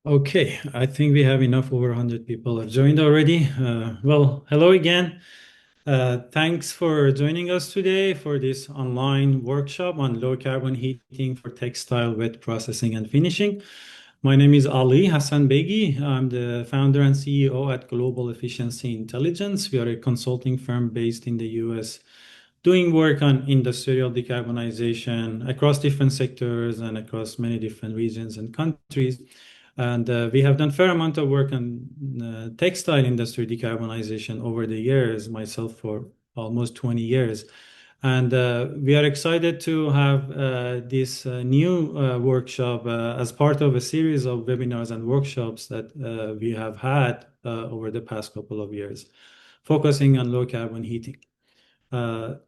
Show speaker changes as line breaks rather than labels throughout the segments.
Okay, I think we have enough. Over 100 people have joined already. Well, hello again. Thanks for joining us today for this online workshop on low carbon heating for textile wet processing and finishing. My name is Ali Hasanbeigi. I'm the founder and CEO at Global Efficiency Intelligence. We are a consulting firm based in the US doing work on industrial decarbonization across different sectors and across many different regions and countries. And we have done a fair amount of work on textile industry decarbonization over the years, myself for almost 20 years. And we are excited to have this new workshop as part of a series of webinars and workshops that we have had over the past couple of years, focusing on low carbon heating.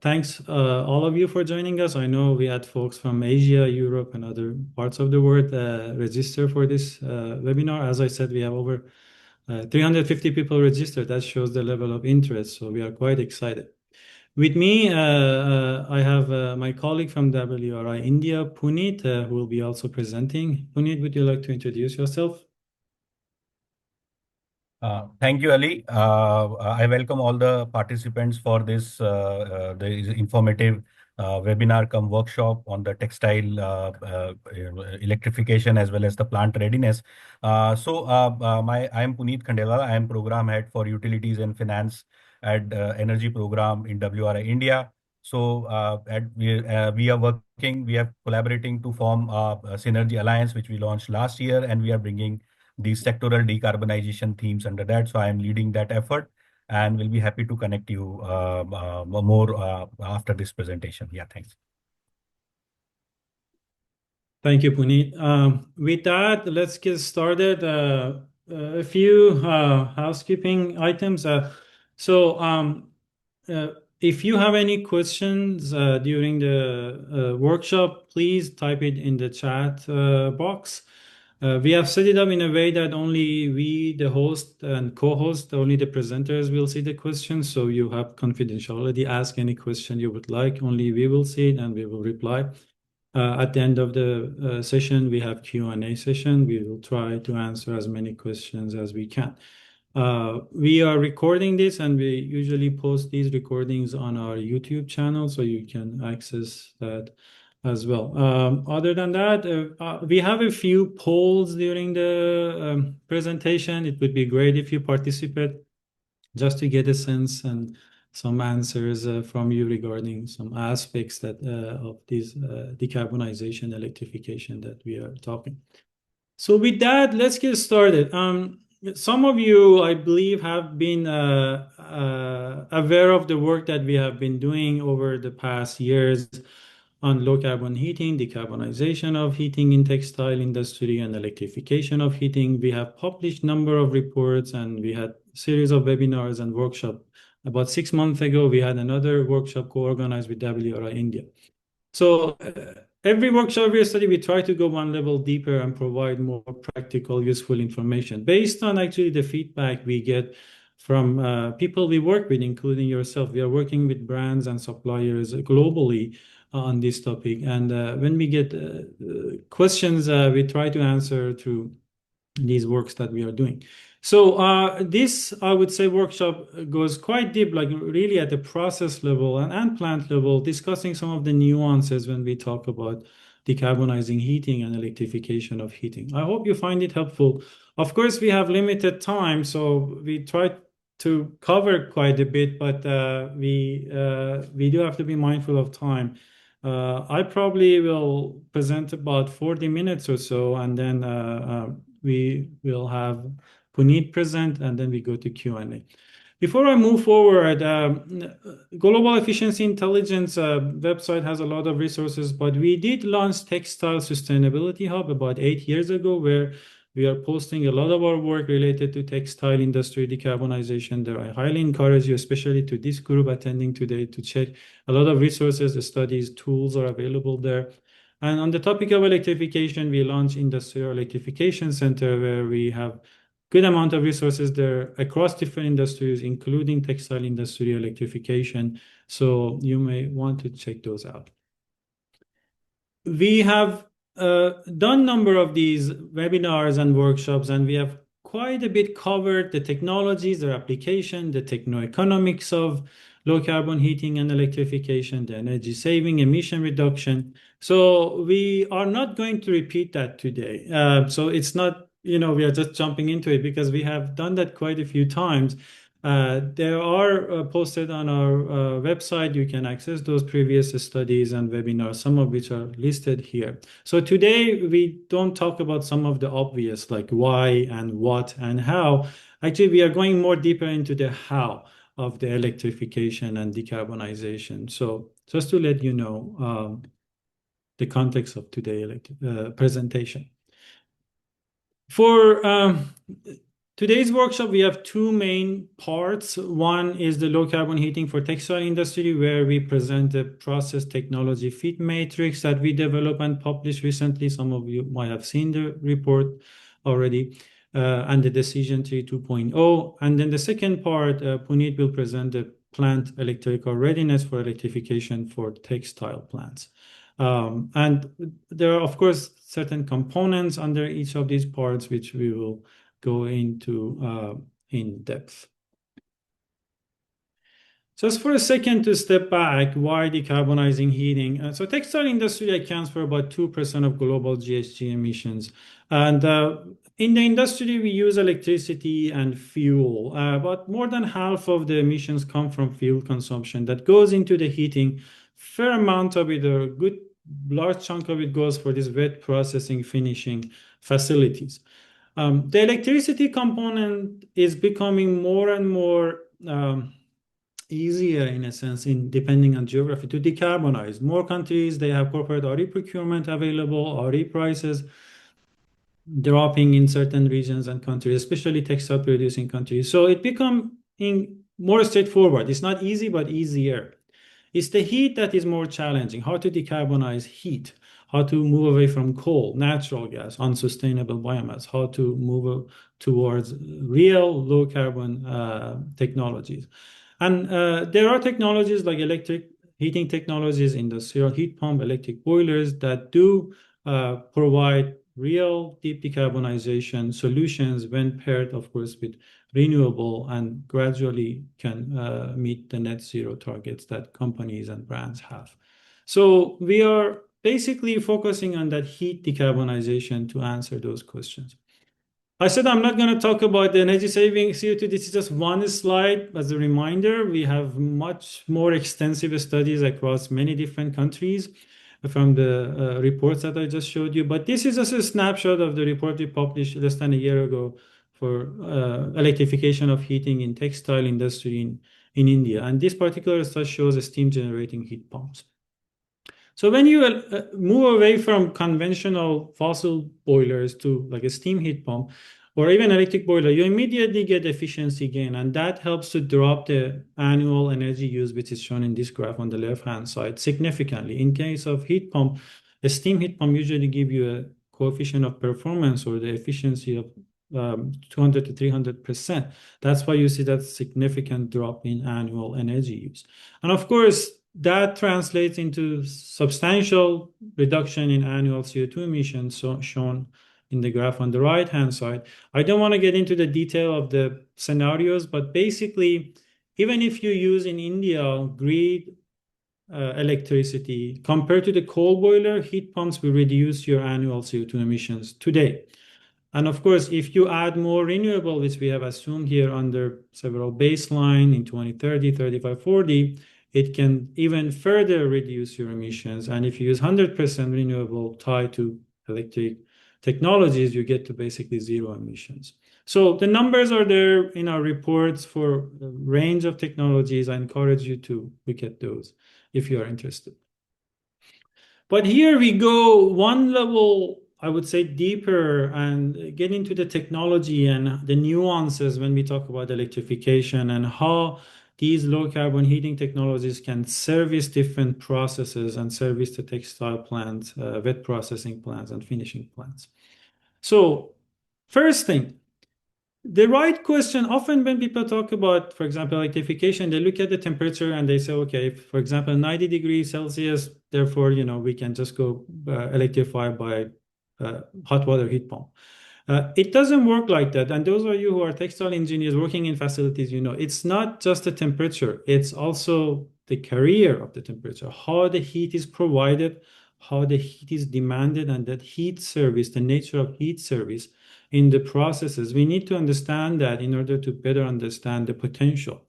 Thanks, all of you, for joining us. I know we had folks from Asia, Europe, and other parts of the world register for this webinar. As I said, we have over 350 people registered. That shows the level of interest, so we are quite excited. With me, I have my colleague from WRI-India, Puneet, who will be also presenting. Puneet, would you like to introduce yourself?
Thank you, Ali. I welcome all the participants for this informative webinar come workshop on the textile electrification as well as the plant readiness. I am Puneet Khandelwal. I am program head for utilities and finance at energy program in WRI India. We are working, we are collaborating to form a synergy alliance, which we launched last year, and we are bringing these sectoral decarbonization themes under that. So I am leading that effort and will be happy to connect you more after this presentation. Yeah, thanks.
Thank you, Puneet. With that, let's get started. A few housekeeping items. So, if you have any questions during the workshop, please type it in the chat box. We have set it up in a way that only we, the host and co-host, only the presenters will see the questions. So you have confidentiality. Ask any question you would like. Only we will see it and we will reply. At the end of the session, we have Q&A session. We will try to answer as many questions as we can. We are recording this, and we usually post these recordings on our YouTube channel, so you can access that as well. Other than that, we have a few polls during the presentation. It would be great if you participate, just to get a sense and some answers from you regarding some aspects that of this decarbonization, electrification that we are talking. So with that, let's get started. Some of you, I believe, have been aware of the work that we have been doing over the past years on low carbon heating, decarbonization of heating in textile industry, and electrification of heating. We have published number of reports, and we had series of webinars and workshops. About 6 months ago, we had another workshop co-organized with WRI-India. So every workshop, every study, we try to go one level deeper and provide more practical, useful information based on actually the feedback we get from people we work with, including yourself. We are working with brands and suppliers globally on this topic. And when we get questions, we try to answer through these works that we are doing. So this, I would say, workshop goes quite deep, like really at the process level and plant level, discussing some of the nuances when we talk about decarbonizing heating and electrification of heating. I hope you find it helpful. Of course, we have limited time, so we try to cover quite a bit, but we do have to be mindful of time. I probably will present about 40 minutes or so, and then we will have Puneet present, and then we go to Q&A. Before I move forward, Global Efficiency Intelligence website has a lot of resources, but we did launch Textile Sustainability Hub about 8 years ago, where we are posting a lot of our work related to textile industry decarbonization there. I highly encourage you, especially to this group attending today, to check. A lot of resources, studies, tools are available there. And on the topic of electrification, we launched Industrial Electrification Center, where we have good amount of resources there across different industries, including textile industry electrification. So you may want to check those out. We have done number of these webinars and workshops, and we have quite a bit covered the technologies, their application, the techno-economics of low carbon heating and electrification, the energy saving, emission reduction. So we are not going to repeat that today. So it's not, we are just jumping into it because we have done that quite a few times. There are posted on our website. You can access those previous studies and webinars, some of which are listed here. So today we don't talk about some of the obvious, like why and what and how. Actually, we are going more deeper into the how of the electrification and decarbonization. So just to let you know the context of today's presentation. For today's workshop, we have two main parts. One is the low carbon heating for textile industry, where we present the process technology fit matrix that we developed and published recently. Some of you might have seen the report already, and the decision tree 2.0. And then the second part, Puneet will present the plant electrical readiness for electrification for textile plants. And there are, of course, certain components under each of these parts, which we will go into in depth. Just for a second to step back, why decarbonizing heating? So textile industry accounts for about 2% of global GHG emissions. And in the industry, we use electricity and fuel, but more than half of the emissions come from fuel consumption that goes into the heating. Fair amount of it, or a good large chunk of it, goes for these wet processing finishing facilities. The electricity component is becoming more and more easier, in a sense, in depending on geography, to decarbonize. More countries, they have corporate RE procurement available, RE prices dropping in certain regions and countries, especially textile producing countries. So it becoming more straightforward. It's not easy, but easier. It's the heat that is more challenging, how to decarbonize heat, how to move away from coal, natural gas, unsustainable biomass, how to move towards real low carbon technologies. And there are technologies like electric heating technologies, industrial heat pump, electric boilers that do provide real deep decarbonization solutions when paired, of course, with renewable, and gradually can meet the net zero targets that companies and brands have. So we are basically focusing on that heat decarbonization to answer those questions. I said I'm not going to talk about the energy saving CO2. This is just one slide as a reminder. We have much more extensive studies across many different countries from the reports that I just showed you. But this is just a snapshot of the report we published less than a year ago for electrification of heating in textile industry in India. And this particular study shows steam generating heat pumps. So when you move away from conventional fossil boilers to like a steam heat pump or even electric boiler, you immediately get efficiency gain, and that helps to drop the annual energy use, which is shown in this graph on the left-hand side, significantly. In case of heat pump, a steam heat pump usually give you a coefficient of performance or the efficiency of 200 to 300%. That's why you see that significant drop in annual energy use. And of course, that translates into substantial reduction in annual CO2 emissions, so shown in the graph on the right-hand side. I don't want to get into the detail of the scenarios, but basically, even if you use in India grid electricity, compared to the coal boiler, heat pumps will reduce your annual CO2 emissions today. And of course, if you add more renewable, which we have assumed here under several baseline in 2030, 35, 40, it can even further reduce your emissions. And if you use 100% renewable tied to electric technologies, you get to basically zero emissions. So the numbers are there in our reports for a range of technologies. I encourage you to look at those if you are interested. But here we go one level, I would say, deeper and get into the technology and the nuances when we talk about electrification and how these low carbon heating technologies can service different processes and service the textile plants, wet processing plants, and finishing plants. So first thing, The right question, often when people talk about, for example, electrification, they look at the temperature and they say, okay, for example, 90 degrees Celsius, therefore, we can just go electrify by hot water heat pump. It doesn't work like that. And those of you who are textile engineers working in facilities, it's not just the temperature, it's also the carrier of the temperature, how the heat is provided, how the heat is demanded, and that heat service, the nature of heat service in the processes. We need to understand that in order to better understand the potential.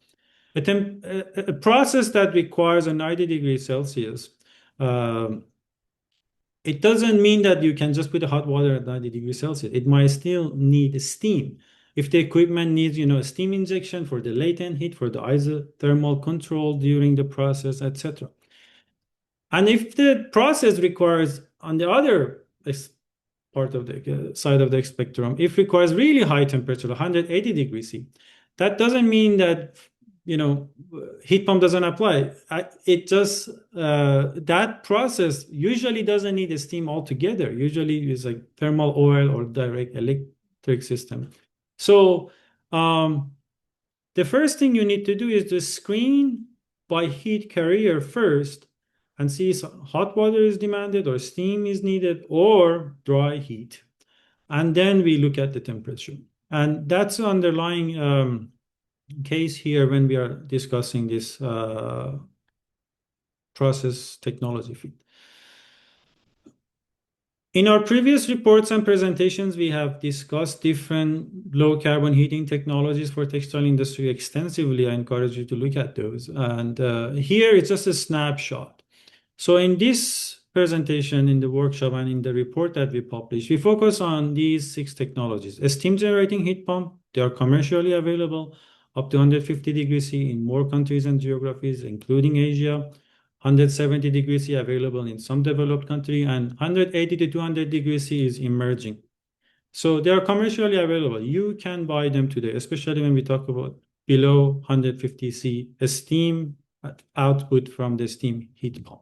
A process that requires a 90 degrees Celsius, um, it doesn't mean that you can just put the hot water at 90 degrees Celsius. It might still need steam. If the equipment needs, a steam injection for the latent heat, for the isothermal control during the process, etc. And if the process requires, on the other part of the side of the spectrum, if requires really high temperature, 180 degrees C, that doesn't mean that heat pump doesn't apply. It just that process usually doesn't need a steam altogether. Usually it's like thermal oil or direct electric system. So the first thing you need to do is to screen by heat carrier first and see if hot water is demanded or steam is needed or dry heat. And then we look at the temperature. And that's the underlying case here when we are discussing this process technology fit. In our previous reports and presentations, we have discussed different low carbon heating technologies for textile industry extensively. I encourage you to look at those. And here it's just a snapshot. So in this presentation, in the workshop, and in the report that we published, we focus on these 6 technologies. A steam generating heat pump, they are commercially available up to 150 degrees C in more countries and geographies, including Asia. 170 degrees C available in some developed country, and 180 to 200 degrees C is emerging. So they are commercially available. You can buy them today, especially when we talk about below 150 C, a steam output from the steam heat pump.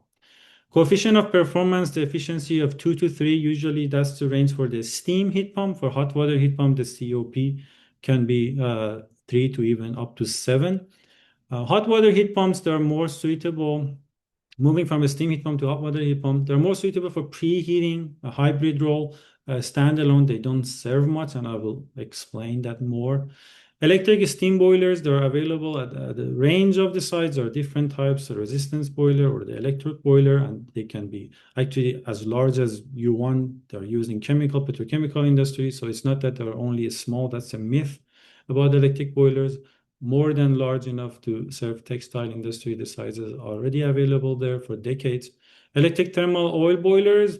Coefficient of performance, the efficiency of 2 to 3, usually that's the range for the steam heat pump. For hot water heat pump, the COP can be 3 to even up to 7. Hot water heat pumps, they are more suitable. Moving from a steam heat pump to hot water heat pump, they're more suitable for preheating, a hybrid role. Standalone, they don't serve much, and I will explain that more. Electric steam boilers, they're available at the range of the size. There are different types, the resistance boiler or the electric boiler, and they can be actually as large as you want. They're used in chemical, petrochemical industry, so it's not that they're only small. That's a myth about electric boilers. More than large enough to serve textile industry. The sizes are already available there for decades. Electric thermal oil boilers,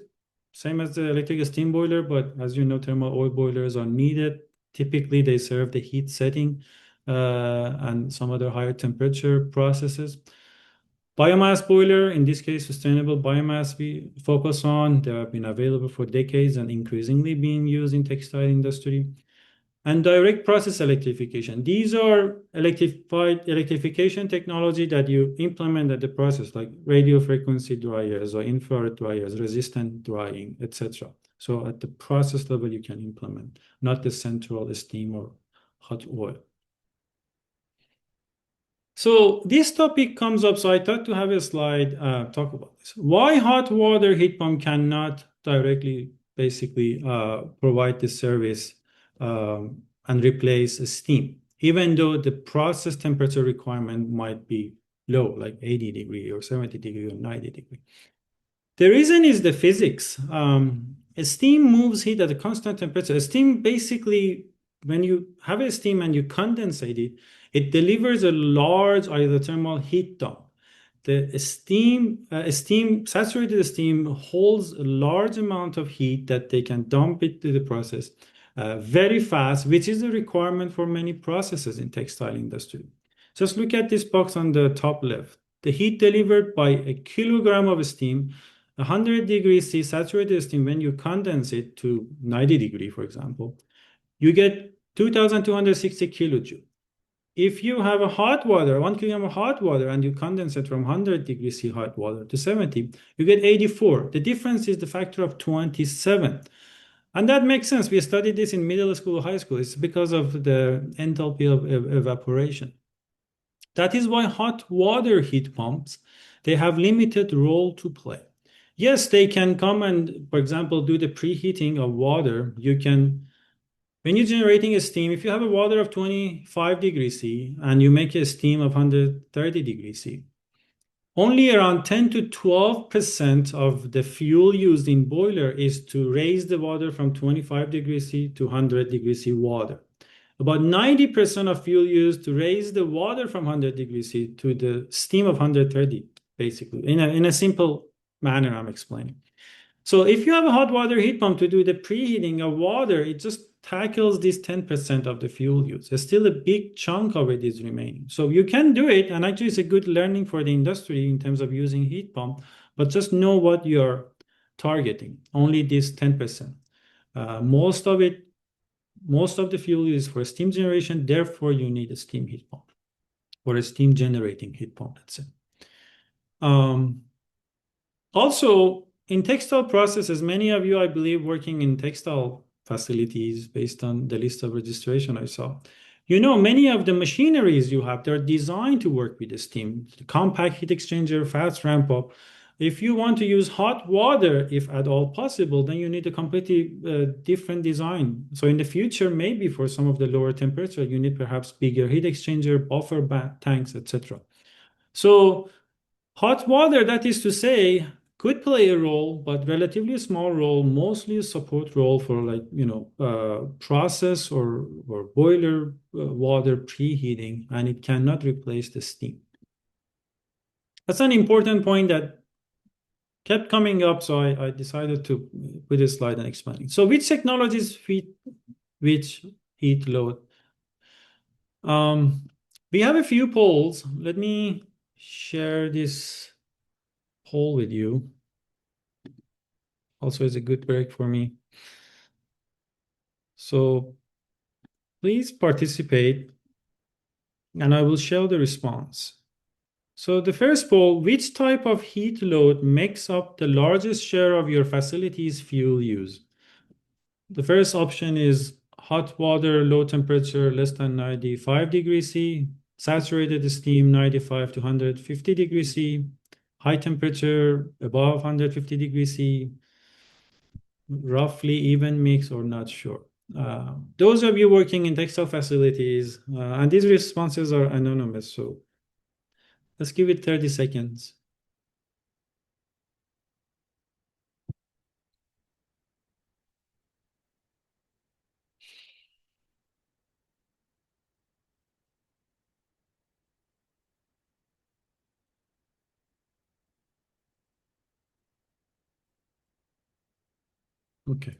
same as the electric steam boiler, but as you know, thermal oil boilers are needed. Typically, they serve the heat setting and some other higher temperature processes. Biomass boiler, in this case, sustainable biomass we focus on. They have been available for decades and increasingly being used in textile industry. And direct process electrification. These are electrification technology that you implement at the process, like radio frequency dryers or infrared dryers, resistant drying, etc. So at the process level, you can implement, not the central steam or hot oil. So this topic comes up, so I thought to have a slide talk about this. Why hot water heat pump cannot directly basically provide the service and replace steam, even though the process temperature requirement might be low, like 80 degree or 70 degree or 90 degree. The reason is the physics. A steam moves heat at a constant temperature. A steam basically, when you have a steam and you condensate it, it delivers a large isothermal heat dump. The saturated steam holds a large amount of heat that they can dump into the process very fast, which is a requirement for many processes in textile industry. Just look at this box on the top left. The heat delivered by a kilogram of steam, 100 degrees C saturated steam, when you condense it to 90 degree, for example, you get 2,260 kilojoule. If you have a hot water, 1 kilogram of hot water, and you condense it from 100 degrees C hot water to 70, you get 84. The difference is the factor of 27. And that makes sense. We studied this in middle school, high school. It's because of the enthalpy of evaporation. That is why hot water heat pumps, they have limited role to play. Yes, they can come and, for example, do the preheating of water. You can, when you're generating a steam, if you have a water of 25 degrees C and you make a steam of 130 degrees C, only around 10 to 12% of the fuel used in boiler is to raise the water from 25 degrees C to 100 degrees C water. About 90% of fuel used to raise the water from 100 degrees C to the steam of 130, basically. In a simple manner, I'm explaining. So if you have a hot water heat pump to do the preheating of water, it just tackles this 10% of the fuel use. There's still a big chunk of it is remaining. So you can do it, and actually it's a good learning for the industry in terms of using heat pump, but just know what you're targeting, only this 10%. Most of the fuel is for steam generation, therefore you need a steam heat pump or a steam generating heat pump, let's say. Also, in textile processes, many of you, I believe, working in textile facilities based on the list of registration I saw. You know, many of the machineries you have, they're designed to work with the steam. The compact heat exchanger, fast ramp up. If you want to use hot water, if at all possible, then you need a completely different design. So in the future, maybe for some of the lower temperature, you need perhaps bigger heat exchanger, buffer tanks, etc. So hot water, that is to say, could play a role, but relatively small role, mostly a support role for like, process or boiler water preheating, and it cannot replace the steam. That's an important point that kept coming up, so I decided to put a slide and explain it. So which technologies fit which heat load? We have a few polls. Let me share this poll with you. Also, it's a good break for me. So please participate, and I will show the response. So the first poll, which type of heat load makes up the largest share of your facility's fuel use? The first option is hot water, low temperature, less than 95 degrees C, saturated steam, 95 to 150 degrees C, high temperature, above 150 degrees C, roughly even mix or not sure. Those of you working in textile facilities, and these responses are anonymous, so let's give it 30 seconds. Okay.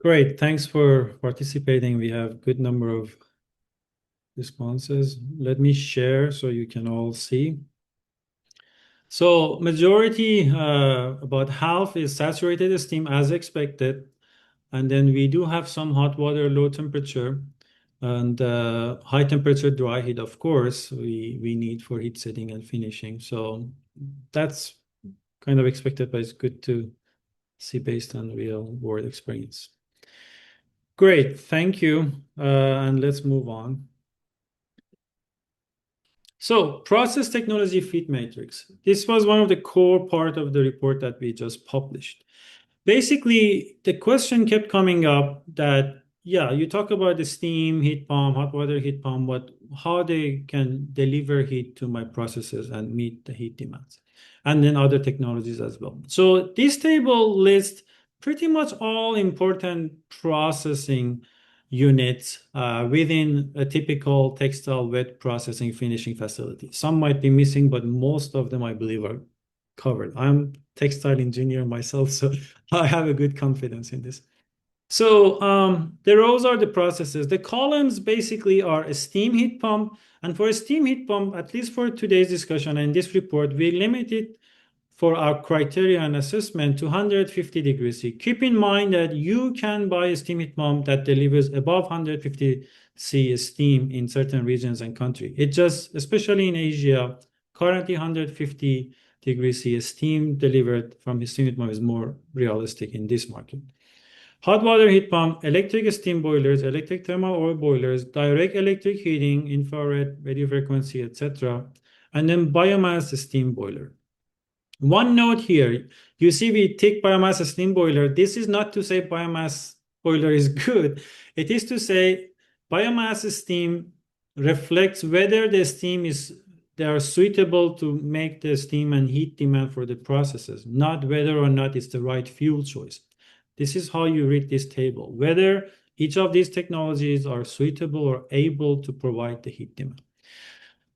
Great. Thanks for participating. We have good number of responses. Let me share so you can all see. So majority, about half is saturated steam as expected. And then we do have some hot water, low temperature, and high temperature dry heat, of course, we need for heat setting and finishing. So that's kind of expected, but it's good to see based on real world experience. Great, thank you. And let's move on. So process technology fit matrix. This was one of the core part of the report that we just published. Basically, the question kept coming up that, yeah, you talk about the steam heat pump, hot water heat pump, but how they can deliver heat to my processes and meet the heat demands, and then other technologies as well. So this table lists pretty much all important processing units within a typical textile wet processing finishing facility. Some might be missing, but most of them, I believe, are covered. I'm textile engineer myself, so I have a good confidence in this. So the rows are the processes. The columns basically are a steam heat pump. And for a steam heat pump, at least for today's discussion and this report, we limit it for our criteria and assessment to 150 degrees C. Keep in mind that you can buy a steam heat pump that delivers above 150 C steam in certain regions and countries. It just, especially in Asia, currently 150 degrees C steam delivered from a steam heat pump is more realistic in this market. Hot water heat pump, electric steam boilers, electric thermal oil boilers, direct electric heating, infrared, radio frequency, etc. And then biomass steam boiler. One note here, you see we take biomass steam boiler. This is not to say biomass boiler is good. It is to say biomass steam reflects whether the steam is they are suitable to make the steam and heat demand for the processes, not whether or not it's the right fuel choice. This is how you read this table, whether each of these technologies are suitable or able to provide the heat demand.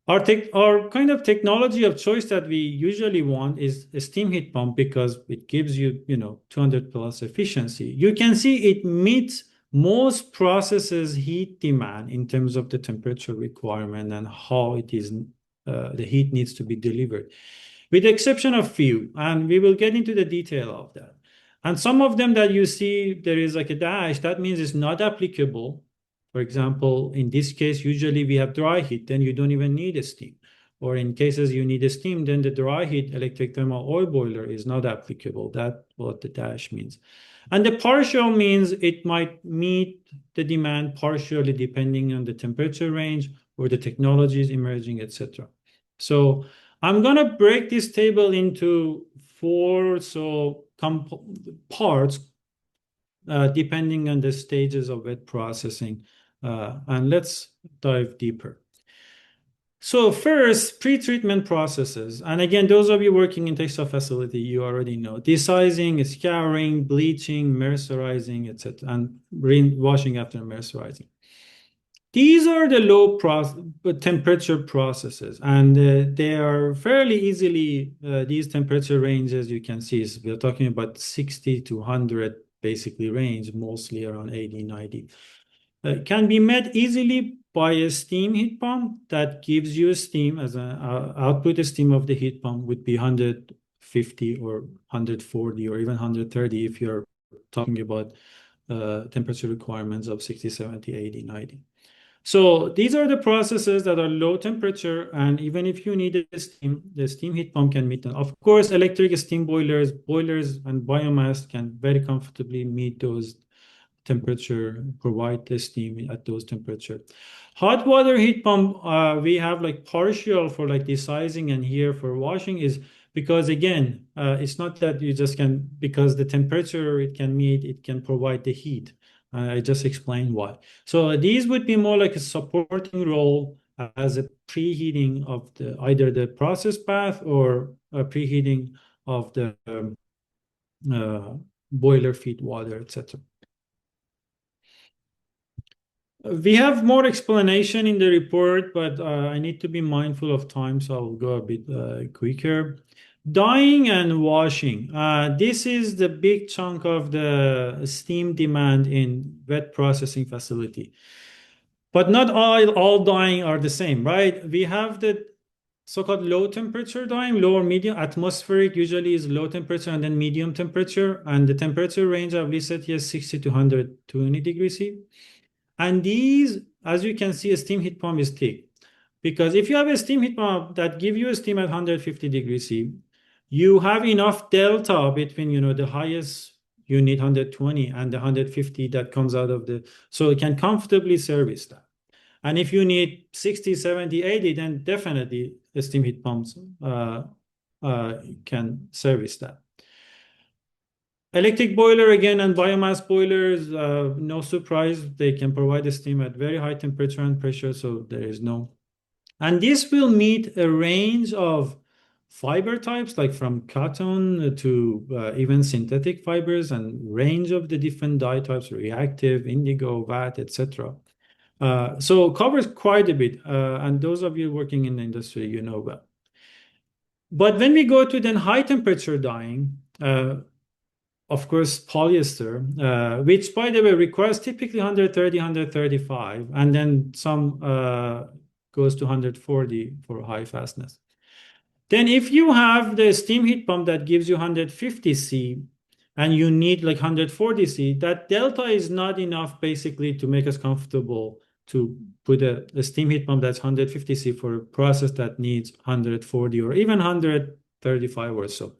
Our kind of technology of choice that we usually want is a steam heat pump because it gives you, 200 plus efficiency. You can see it meets most processes heat demand in terms of the temperature requirement and how it is the heat needs to be delivered, with the exception of few, and we will get into the detail of that. And some of them that you see there is like a dash, that means it's not applicable. For example, in this case, usually we have dry heat, then you don't even need a steam. Or in cases you need a steam, then the dry heat electric thermal oil boiler is not applicable. That's what the dash means. And the partial means it might meet the demand partially depending on the temperature range or the technologies emerging, etc. So I'm going to break this table into four parts depending on the stages of wet processing. And let's dive deeper. So first, pre-treatment processes. And again, those of you working in textile facility, you already know. Desizing, scouring, bleaching, mercerizing, etc. And washing after mercerizing. These are the low temperature processes, and they are fairly easily, these temperature ranges you can see, we're talking about 60 to 100 basically range, mostly around 80, 90. Can be met easily by a steam heat pump that gives you steam as an output steam of the heat pump would be 150 or 140 or even 130 if you're talking about temperature requirements of 60, 70, 80, 90. So these are the processes that are low temperature, and even if you need a steam, the steam heat pump can meet them. Of course, electric steam boilers, and biomass can very comfortably meet those temperature, provide the steam at those temperature. Hot water heat pump, we have like partial for like desizing and here for washing is because again, it's not that you just can, because the temperature it can meet, it can provide the heat. I just explained why. So these would be more like a supporting role as a preheating of either the process path or a preheating of the boiler feed water, etc. We have more explanation in the report, but I need to be mindful of time, so I'll go a bit quicker. Dyeing and washing. This is the big chunk of the steam demand in wet processing facility. But not all dyeing are the same, right? We have the so-called low temperature dyeing, low or medium. Atmospheric usually is low temperature and then medium temperature. And the temperature range I've listed here is 60 to 120 degrees C. And these, as you can see, a steam heat pump is thick. Because if you have a steam heat pump that gives you a steam at 150 degrees C, you have enough delta between, the highest you need 120 and the 150 that comes out of so it can comfortably service that. And if you need 60, 70, 80, then definitely the steam heat pumps can service that. Electric boiler again and biomass boilers, no surprise, they can provide the steam at very high temperature and pressure, so there is no. And this will meet a range of fiber types, like from cotton to even synthetic fibers, and range of the different dye types, reactive, indigo, VAT, etc. So covers quite a bit, and those of you working in the industry, you know well. But when we go to then high temperature dyeing, of course, polyester, which, by the way, requires typically 130, 135, and then some goes to 140 for high fastness. Then if you have the steam heat pump that gives you 150 C and you need like 140 C, that delta is not enough basically to make us comfortable to put a steam heat pump that's 150 C for a process that needs 140 or even 135 or so.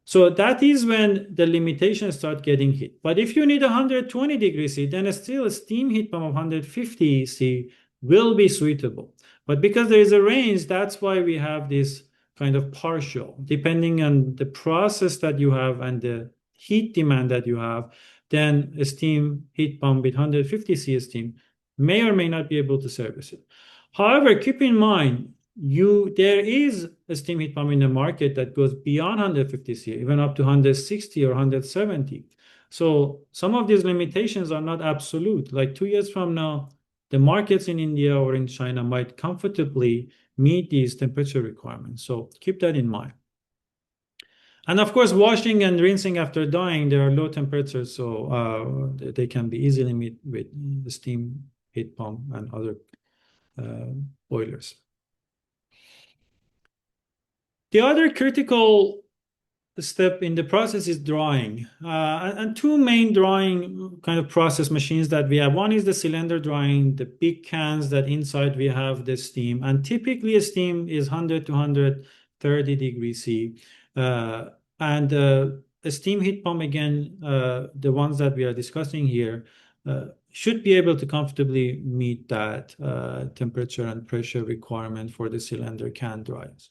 So that is when the limitations start getting hit. But if you need 120 degrees C, then still a steam heat pump of 150 C will be suitable. But because there is a range, that's why we have this kind of partial, depending on the process that you have and the heat demand that you have, then a steam heat pump with 150 C steam may or may not be able to service it. However, keep in mind, there is a steam heat pump in the market that goes beyond 150 C, even up to 160 or 170. So some of these limitations are not absolute. Like 2 years from now, the markets in India or in China might comfortably meet these temperature requirements. So keep that in mind. And of course, washing and rinsing after dyeing, there are low temperatures, so they can be easily met with the steam heat pump and other boilers. The other critical step in the process is drying. And two main drying kind of process machines that we have. One is the cylinder drying, the big cans that inside we have the steam. And typically a steam is 100 to 130 degrees C. And a steam heat pump, again, the ones that we are discussing here, should be able to comfortably meet that temperature and pressure requirement for the cylinder can dryers.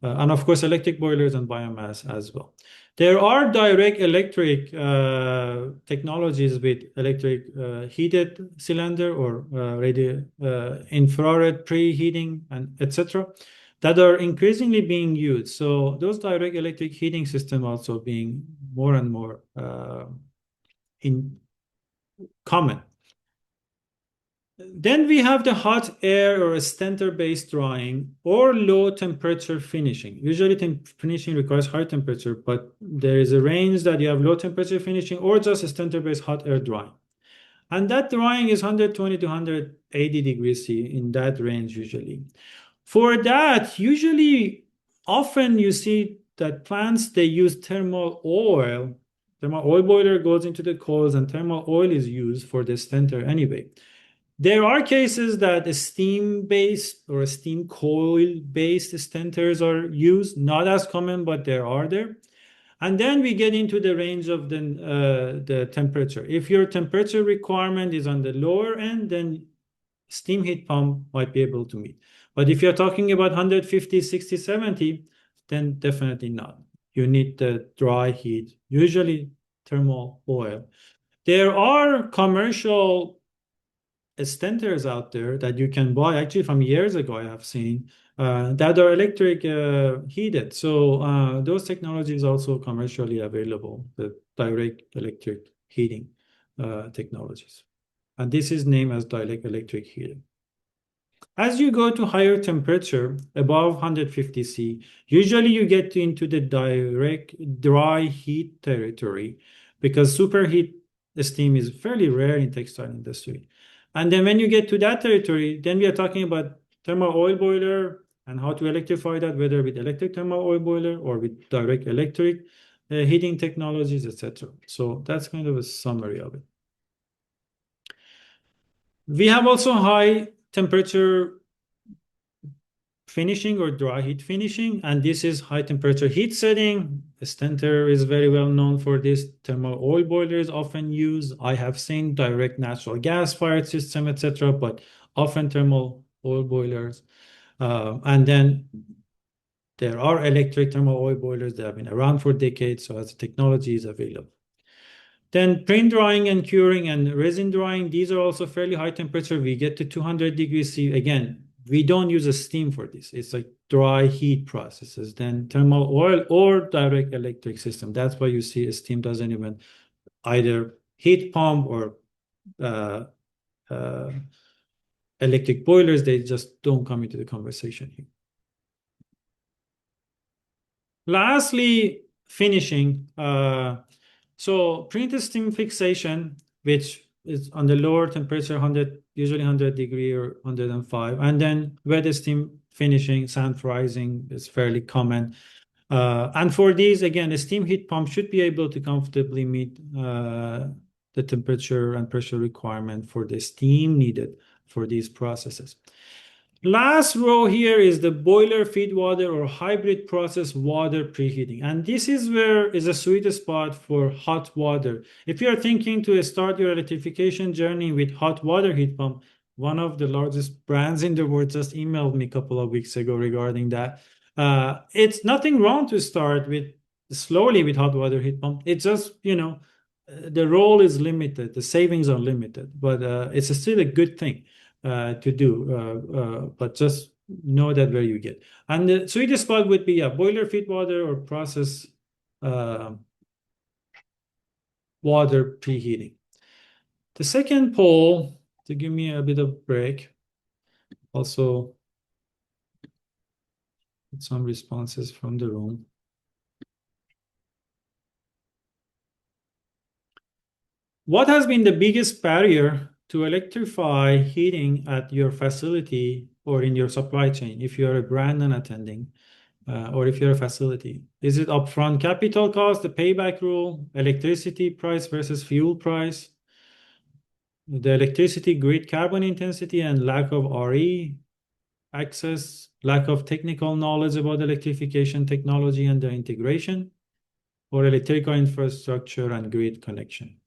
And of course, electric boilers and biomass as well. There are direct electric technologies with electric heated cylinder or infrared preheating and etc. that are increasingly being used. So those direct electric heating systems also being more and more in common. Then we have the hot air or a stentor-based drying or low temperature finishing. Usually finishing requires high temperature, but there is a range that you have low temperature finishing or just a stentor-based hot air drying. And that drying is 120 to 180 degrees C, in that range usually. For that, usually, often you see that plants, they use thermal oil. Thermal oil boiler goes into the coils and thermal oil is used for the stentor anyway. There are cases that a steam-based or a steam coil-based stentors are used, not as common, but there are there. And then we get into the range of the temperature. If your temperature requirement is on the lower end, then steam heat pump might be able to meet. But if you're talking about 150, 60, 70, then definitely not. You need the dry heat, usually thermal oil. There are commercial stentors out there that you can buy, actually from years ago I have seen, that are electric heated. So those technologies also commercially available, the direct electric heating technologies. And this is named as direct electric heating. As you go to higher temperature, above 150 C, usually you get into the direct dry heat territory because superheat steam is fairly rare in textile industry. And then when you get to that territory, then we are talking about thermal oil boiler and how to electrify that, whether with electric thermal oil boiler or with direct electric heating technologies, etc. So that's kind of a summary of it. We have also high temperature finishing or dry heat finishing, and this is high temperature heat setting. Stentor is very well known for this. Thermal oil boilers often used. I have seen direct natural gas fired system, etc., but often thermal oil boilers. And then there are electric thermal oil boilers that have been around for decades, so as the technology is available. Then print drying and curing and resin drying, these are also fairly high temperature. We get to 200 degrees C. Again, we don't use a steam for this. It's like dry heat processes. Then thermal oil or direct electric system. That's why you see a steam doesn't even either heat pump or electric boilers. They just don't come into the conversation here. Lastly, finishing. So print steam fixation, which is on the lower temperature, 100, usually 100 degree or 105, and then wet steam finishing, sand frizing is fairly common. And for these, again, a steam heat pump should be able to comfortably meet the temperature and pressure requirement for the steam needed for these processes. Last row here is the boiler feed water or hybrid process water preheating. And this is where is a sweet spot for hot water. If you are thinking to start your electrification journey with hot water heat pump, one of the largest brands in the world just emailed me a couple of weeks ago regarding that. It's nothing wrong to start with slowly with hot water heat pump. It's just, the role is limited, the savings are limited, but it's still a good thing to do, but just know that where you get. And the sweet spot would be a boiler feed water or process water preheating. The second poll, to give me a bit of break, also some responses from the room. What has been the biggest barrier to electrify heating at your facility or in your supply chain if you're a brand and attending, or if you're a facility? Is it upfront capital cost, the payback rule, electricity price versus fuel price, the electricity grid carbon intensity and lack of RE access, lack of technical knowledge about electrification technology and their integration, or electrical infrastructure and grid connection?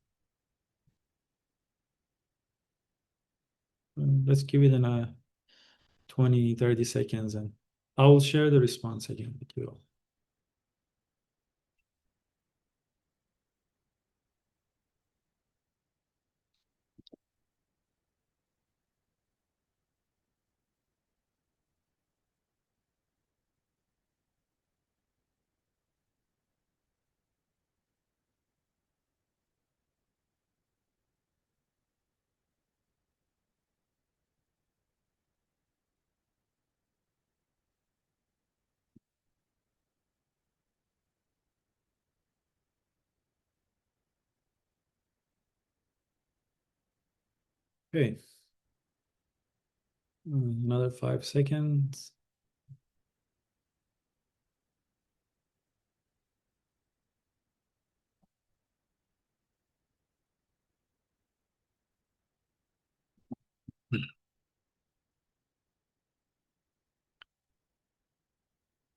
Let's give it a 20, 30 seconds and I will share the response again with you all. Okay. Another 5 seconds.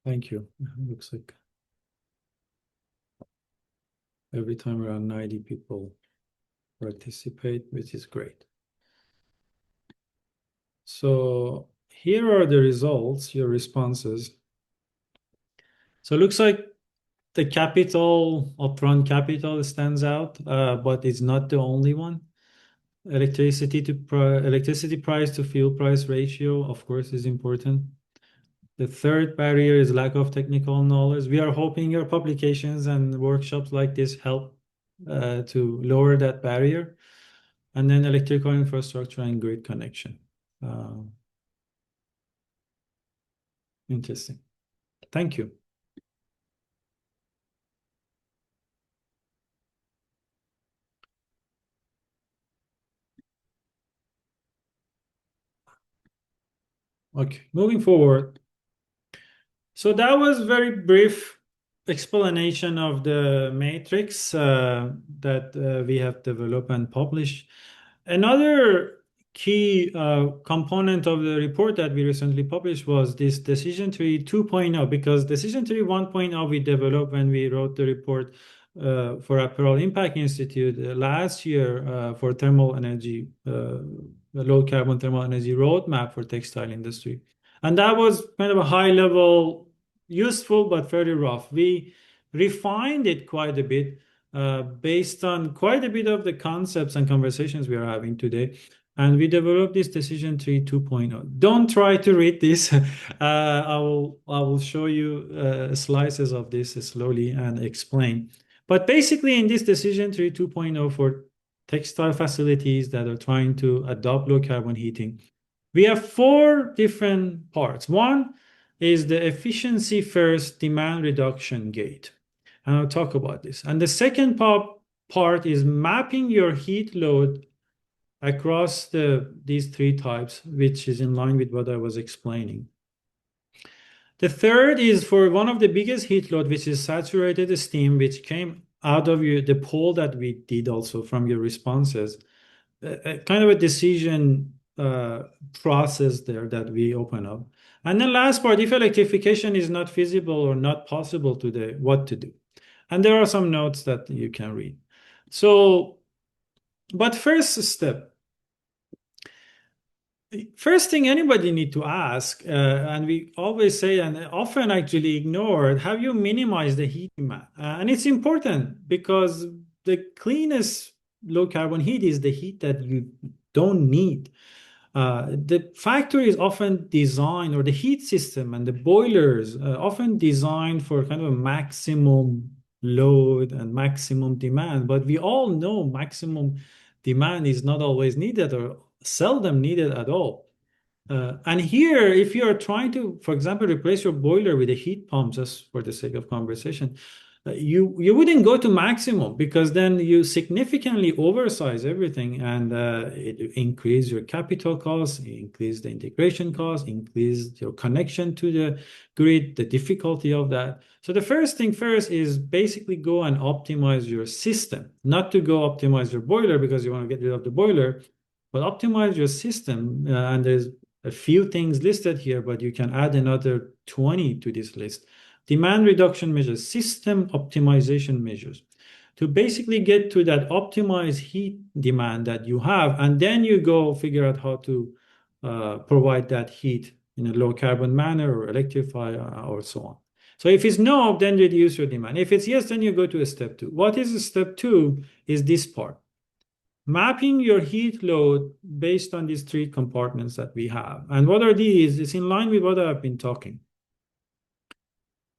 Thank you. Looks like every time around 90 people participate, which is great. So here are the results, your responses. So it looks like the capital, upfront capital stands out, but it's not the only one. Electricity price to fuel price ratio, of course, is important. The third barrier is lack of technical knowledge. We are hoping your publications and workshops like this help to lower that barrier. And then electrical infrastructure and grid connection. Interesting. Thank you. Okay, moving forward. So that was very brief explanation of the matrix that we have developed and published. Another key component of the report that we recently published was this decision tree 2.0, because decision tree 1.0 we developed when we wrote the report for Apparel Impact Institute last year for thermal energy, low carbon thermal energy roadmap for textile industry. And that was kind of a high level, useful, but very rough. We refined it quite a bit based on quite a bit of the concepts and conversations we are having today. And we developed this decision tree 2.0. Don't try to read this. I will show you slices of this slowly and explain. But basically in this decision tree 2.0 for textile facilities that are trying to adopt low carbon heating, we have 4 different parts. One is the efficiency first demand reduction gate. And I'll talk about this. And the second part part is mapping your heat load across these three types, which is in line with what I was explaining. The third is for one of the biggest heat load, which is saturated steam, which came out of the poll that we did also from your responses, kind of a decision process there that we open up. And then last part, if electrification is not feasible or not possible today, what to do? And there are some notes that you can read. So, but first step, first thing anybody need to ask, and we always say and often actually ignore, have you minimized the heat demand? And it's important because the cleanest low carbon heat is the heat that you don't need. The factory is often designed, or the heat system and the boilers often designed for kind of a maximum load and maximum demand. But we all know maximum demand is not always needed or seldom needed at all. And here, if you are trying to, for example, replace your boiler with a heat pump, just for the sake of conversation, you wouldn't go to maximum because then you significantly oversize everything, and it increase your capital costs, increase the integration costs, increase your connection to the grid, the difficulty of that. So the first thing first is basically go and optimize your system, not to go optimize your boiler because you want to get rid of the boiler, but optimize your system. And there's a few things listed here, but you can add another 20 to this list. Demand reduction measures, system optimization measures, to basically get to that optimized heat demand that you have, and then you go figure out how to provide that heat in a low carbon manner or electrify or so on. So if it's no, then reduce your demand. If it's yes, then you go to a step two. What is a step two is this part. Mapping your heat load based on these three compartments that we have. And what are these? It's in line with what I've been talking.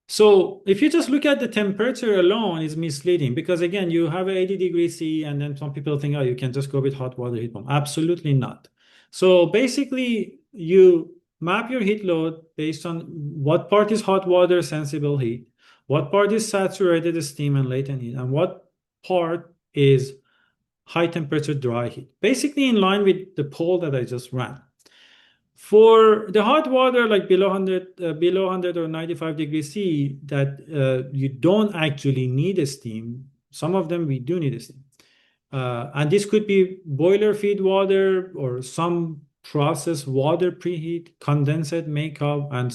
So if you just look at the temperature alone, it's misleading because again, you have 80 degrees C and then some people think, oh, you can just go with hot water heat pump. Absolutely not. So basically you map your heat load based on what part is hot water sensible heat, what part is saturated steam and latent heat, and what part is high temperature dry heat. Basically in line with the poll that I just ran. For the hot water, like below 100 or 95 degrees C, that you don't actually need a steam. Some of them we do need a steam. And this could be boiler feed water or some process water preheat, condensate makeup, and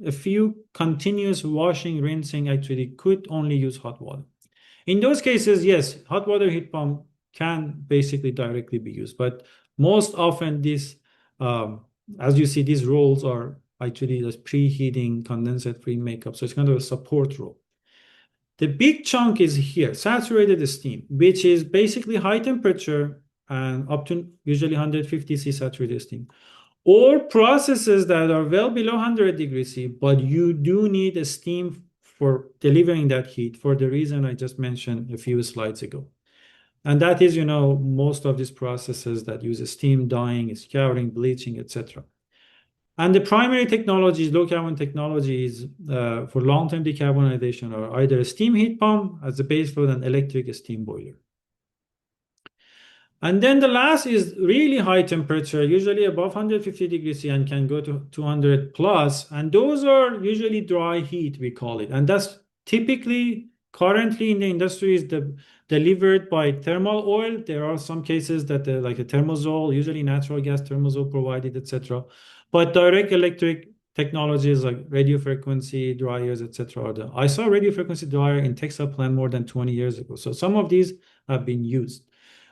a few continuous washing, rinsing actually could only use hot water. In those cases, yes, hot water heat pump can basically directly be used, but most often this as you see, these roles are actually just preheating, condensate-free makeup. So it's kind of a support role. The big chunk is here, saturated steam, which is basically high temperature and up to usually 150 C saturated steam. Or processes that are well below 100 degrees C, but you do need a steam for delivering that heat for the reason I just mentioned a few slides ago. And that is, most of these processes that use steam, dyeing, scouring, bleaching, etc. And the primary technologies, low carbon technologies for long-term decarbonization are either a steam heat pump as a base load and electric steam boiler. And then the last is really high temperature, usually above 150 degrees C and can go to 200 plus. And those are usually dry heat, we call it. And that's typically currently in the industry is delivered by thermal oil. There are some cases that like a thermosol, usually natural gas thermosol provided, etc. But direct electric technologies like radio frequency dryers, etc. I saw radio frequency dryer in textile plant more than 20 years ago. So some of these have been used.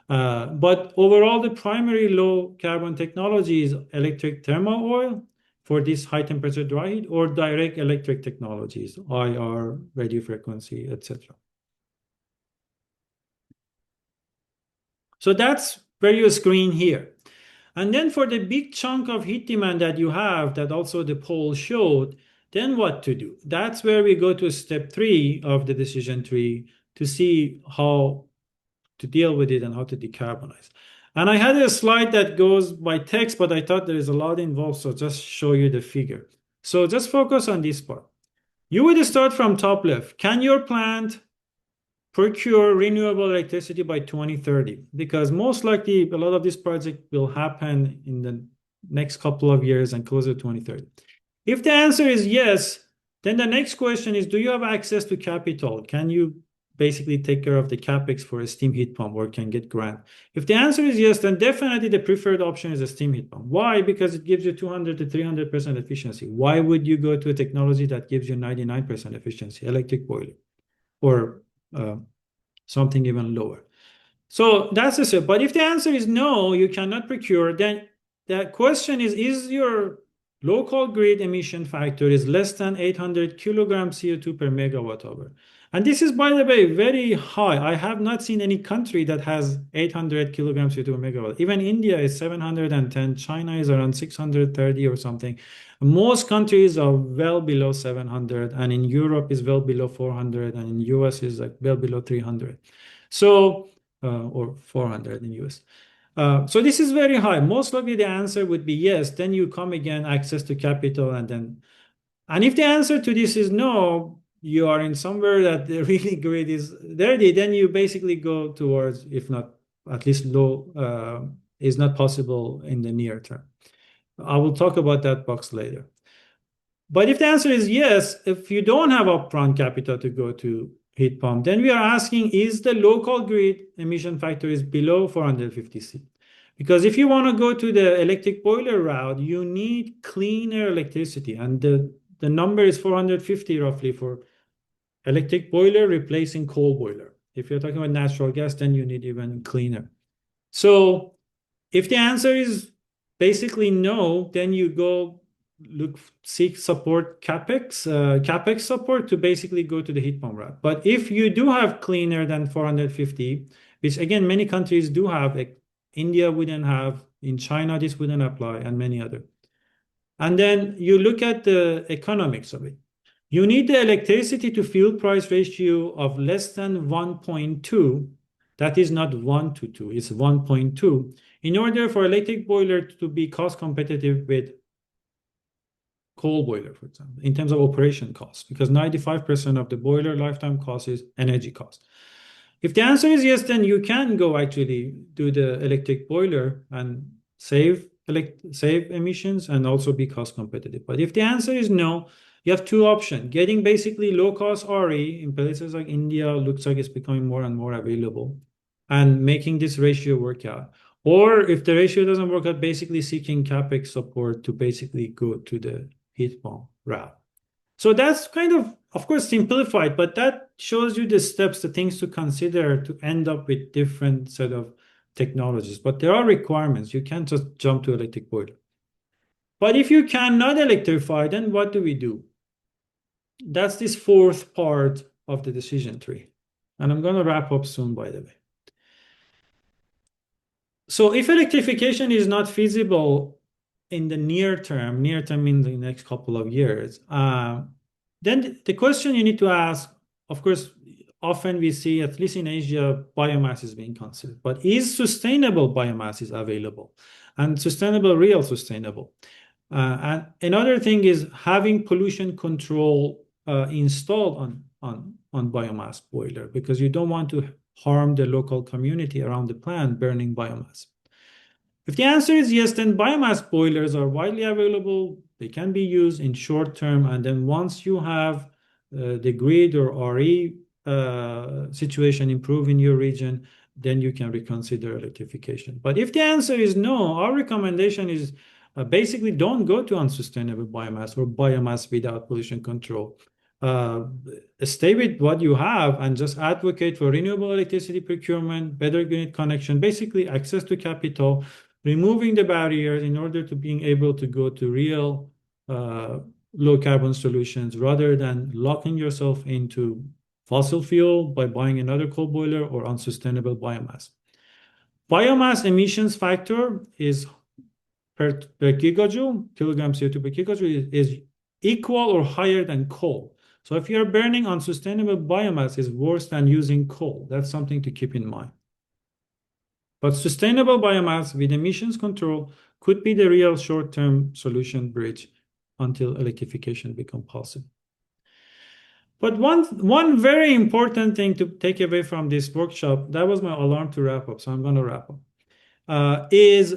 But overall, the primary low carbon technology is electric thermal oil for this high temperature dry heat, or direct electric technologies, IR, radio frequency, etc. So that's where you screen here. And then for the big chunk of heat demand that you have, that also the poll showed, then what to do? That's where we go to step 3 of the decision tree to see how to deal with it and how to decarbonize. And I had a slide that goes by text, but I thought there is a lot involved, so just show you the figure. So just focus on this part. You would start from top left. Can your plant procure renewable electricity by 2030, because most likely a lot of this project will happen in the next couple of years and closer to 2030. If the answer is yes, then the next question is, do you have access to capital? Can you basically take care of the capex for a steam heat pump or can get grant? If the answer is yes, then definitely the preferred option is a steam heat pump. Why? Because it gives you 200 to 300% efficiency. Why would you go to a technology that gives you 99% efficiency, electric boiler, or uh, something even lower? So that's the step. But if the answer is no, you cannot procure, then the question is your local grid emission factor is less than 800 kilograms CO2 per megawatt hour. And this is, by the way, very high. I have not seen any country that has 800 kilograms CO2 per megawatt. Even India is 710. China is around 630 or something. Most countries are well below 700, and in Europe is well below 400, and in US is like well below 300. So or 400 in US. So this is very high. Most likely the answer would be yes. Then you come again, access to capital, and if the answer to this is no, you are in somewhere that the really grid is dirty, then you basically go towards, if not at least low, is not possible in the near term. I will talk about that box later. But if the answer is yes, if you don't have upfront capital to go to heat pump, then we are asking, is the local grid emission factor is below 450 C? Because if you want to go to the electric boiler route, you need cleaner electricity. And the number is 450 roughly for electric boiler replacing coal boiler. If you're talking about natural gas, then you need even cleaner. So if the answer is basically no, then you go seek support capex support to basically go to the heat pump route. But if you do have cleaner than 450, which again many countries do have, like India wouldn't have, in China this wouldn't apply, and many other. And then you look at the economics of it. You need the electricity to fuel price ratio of less than 1.2. That is not 1 to 2, it's 1.2 in order for electric boiler to be cost competitive with coal boiler, for example, in terms of operation costs, because 95% of the boiler lifetime cost is energy cost. If the answer is yes, then you can go actually do the electric boiler and save emissions and also be cost competitive. But if the answer is no, you have two options. Getting basically low-cost RE in places like India looks like it's becoming more and more available, and making this ratio work out. Or if the ratio doesn't work out, basically seeking capex support to basically go to the heat pump route. So that's kind of course, simplified, but that shows you the steps, the things to consider to end up with different set of technologies. But there are requirements. You can't just jump to electric boiler. But if you cannot electrify, then what do we do? That's this fourth part of the decision tree. And I'm going to wrap up soon, by the way. So if electrification is not feasible in the near term in the next couple of years, then the question you need to ask, of course, often we see, at least in Asia, biomass is being considered. But is sustainable biomass is available? And sustainable, real sustainable. And another thing is having pollution control installed on biomass boiler, because you don't want to harm the local community around the plant burning biomass. If the answer is yes, then biomass boilers are widely available. They can be used in short term. And then once you have the grid or RE situation improve in your region, then you can reconsider electrification. But if the answer is no, our recommendation is basically don't go to unsustainable biomass or biomass without pollution control. Stay with what you have and just advocate for renewable electricity procurement, better grid connection, basically access to capital, removing the barriers in order to being able to go to real low carbon solutions, rather than locking yourself into fossil fuel by buying another coal boiler or unsustainable biomass. Biomass emissions factor is per gigajoule, kilogram CO2 per gigajoule is equal or higher than coal. So if you're burning unsustainable biomass, is worse than using coal. That's something to keep in mind. But sustainable biomass with emissions control could be the real short-term solution bridge until electrification becomes possible. But one very important thing to take away from this workshop, that was my alarm to wrap up, so I'm going to wrap up, is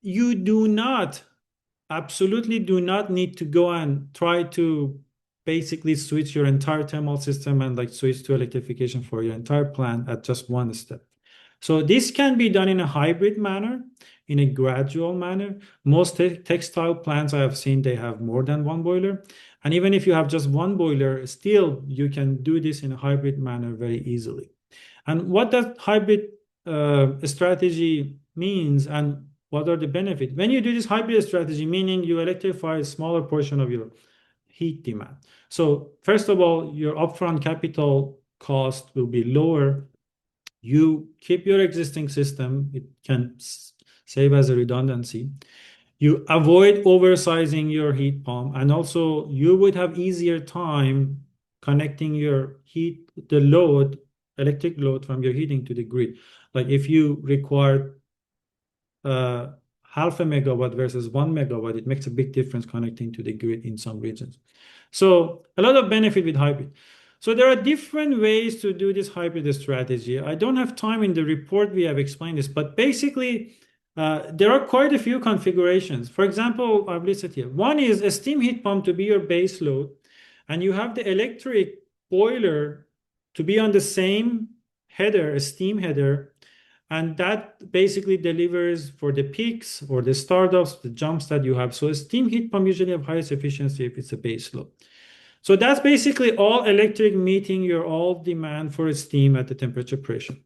you do not, absolutely do not need to go and try to basically switch your entire thermal system and like switch to electrification for your entire plant at just one step. So this can be done in a hybrid manner, in a gradual manner. Most textile plants I have seen, they have more than one boiler. And even if you have just one boiler, still you can do this in a hybrid manner very easily. And what that hybrid strategy means and what are the benefits? When you do this hybrid strategy, meaning you electrify a smaller portion of your heat demand. So first of all, your upfront capital cost will be lower. You keep your existing system. It can save as a redundancy. You avoid oversizing your heat pump, and also you would have easier time connecting your heat, the load, electric load from your heating to the grid. Like if you require uh, half a megawatt versus 1 megawatt, it makes a big difference connecting to the grid in some regions. So a lot of benefit with hybrid. So there are different ways to do this hybrid strategy. I don't have time in the report, we have explained this, but basically there are quite a few configurations. For example, I've listed here. One is a steam heat pump to be your base load, and you have the electric boiler to be on the same header, a steam header, and that basically delivers for the peaks or the startups, the jumps that you have. So a steam heat pump usually have highest efficiency if it's a base load. So that's basically all electric meeting your all demand for steam at the temperature pressure.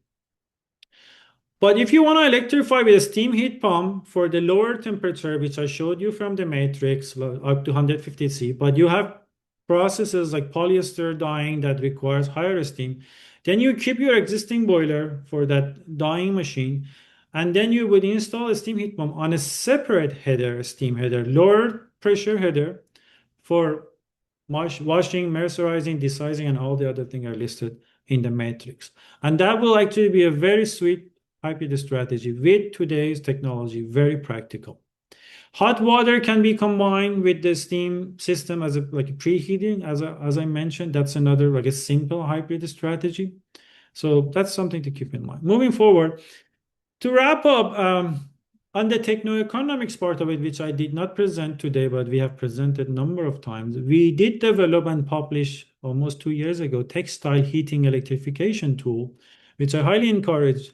But if you want to electrify with a steam heat pump for the lower temperature, which I showed you from the matrix, up to 150 C, but you have processes like polyester dyeing that requires higher steam, then you keep your existing boiler for that dyeing machine, and then you would install a steam heat pump on a separate header, steam header, lower pressure header for washing, mercerizing, desizing, and all the other things are listed in the matrix. And that will actually be a very sweet hybrid strategy with today's technology, very practical. Hot water can be combined with the steam system as a like preheating, as I mentioned. That's another like a simple hybrid strategy. So that's something to keep in mind. Moving forward, to wrap up, on the techno-economics part of it, which I did not present today, but we have presented a number of times, we did develop and publish almost 2 years ago textile heating electrification tool, which I highly encourage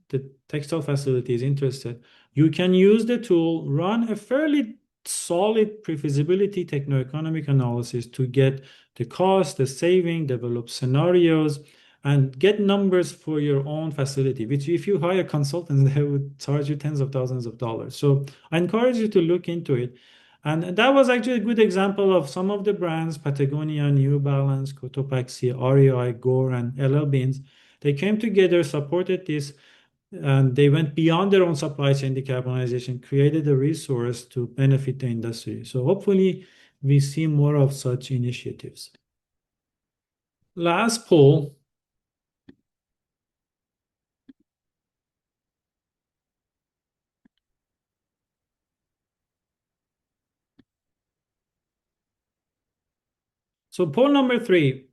the textile facility is interested. You can use the tool, run a fairly solid pre-feasibility techno-economic analysis to get the cost, the saving, develop scenarios, and get numbers for your own facility, which if you hire consultants, they would charge you tens of thousands of dollars. So I encourage you to look into it. And that was actually a good example of some of the brands, Patagonia, New Balance, Cotopaxi, REI, Gore, and LL Beans. They came together, supported this, and they went beyond their own supply chain decarbonization, created a resource to benefit the industry. So hopefully we see more of such initiatives. Last poll. So poll number 3,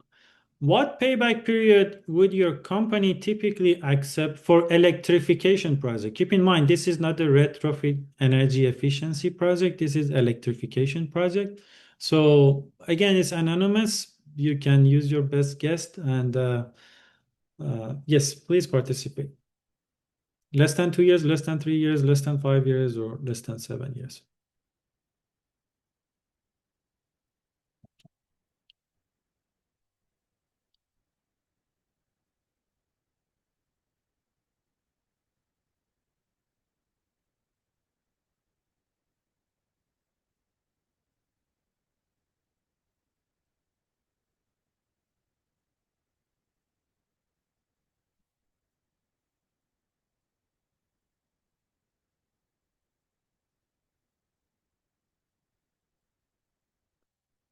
what payback period would your company typically accept for electrification project? Keep in mind, this is not a retrofit energy efficiency project. This is electrification project. So again, it's anonymous. You can use your best guess. And yes, please participate. Less than 2 years, less than 3 years, less than 5 years, or less than 7 years.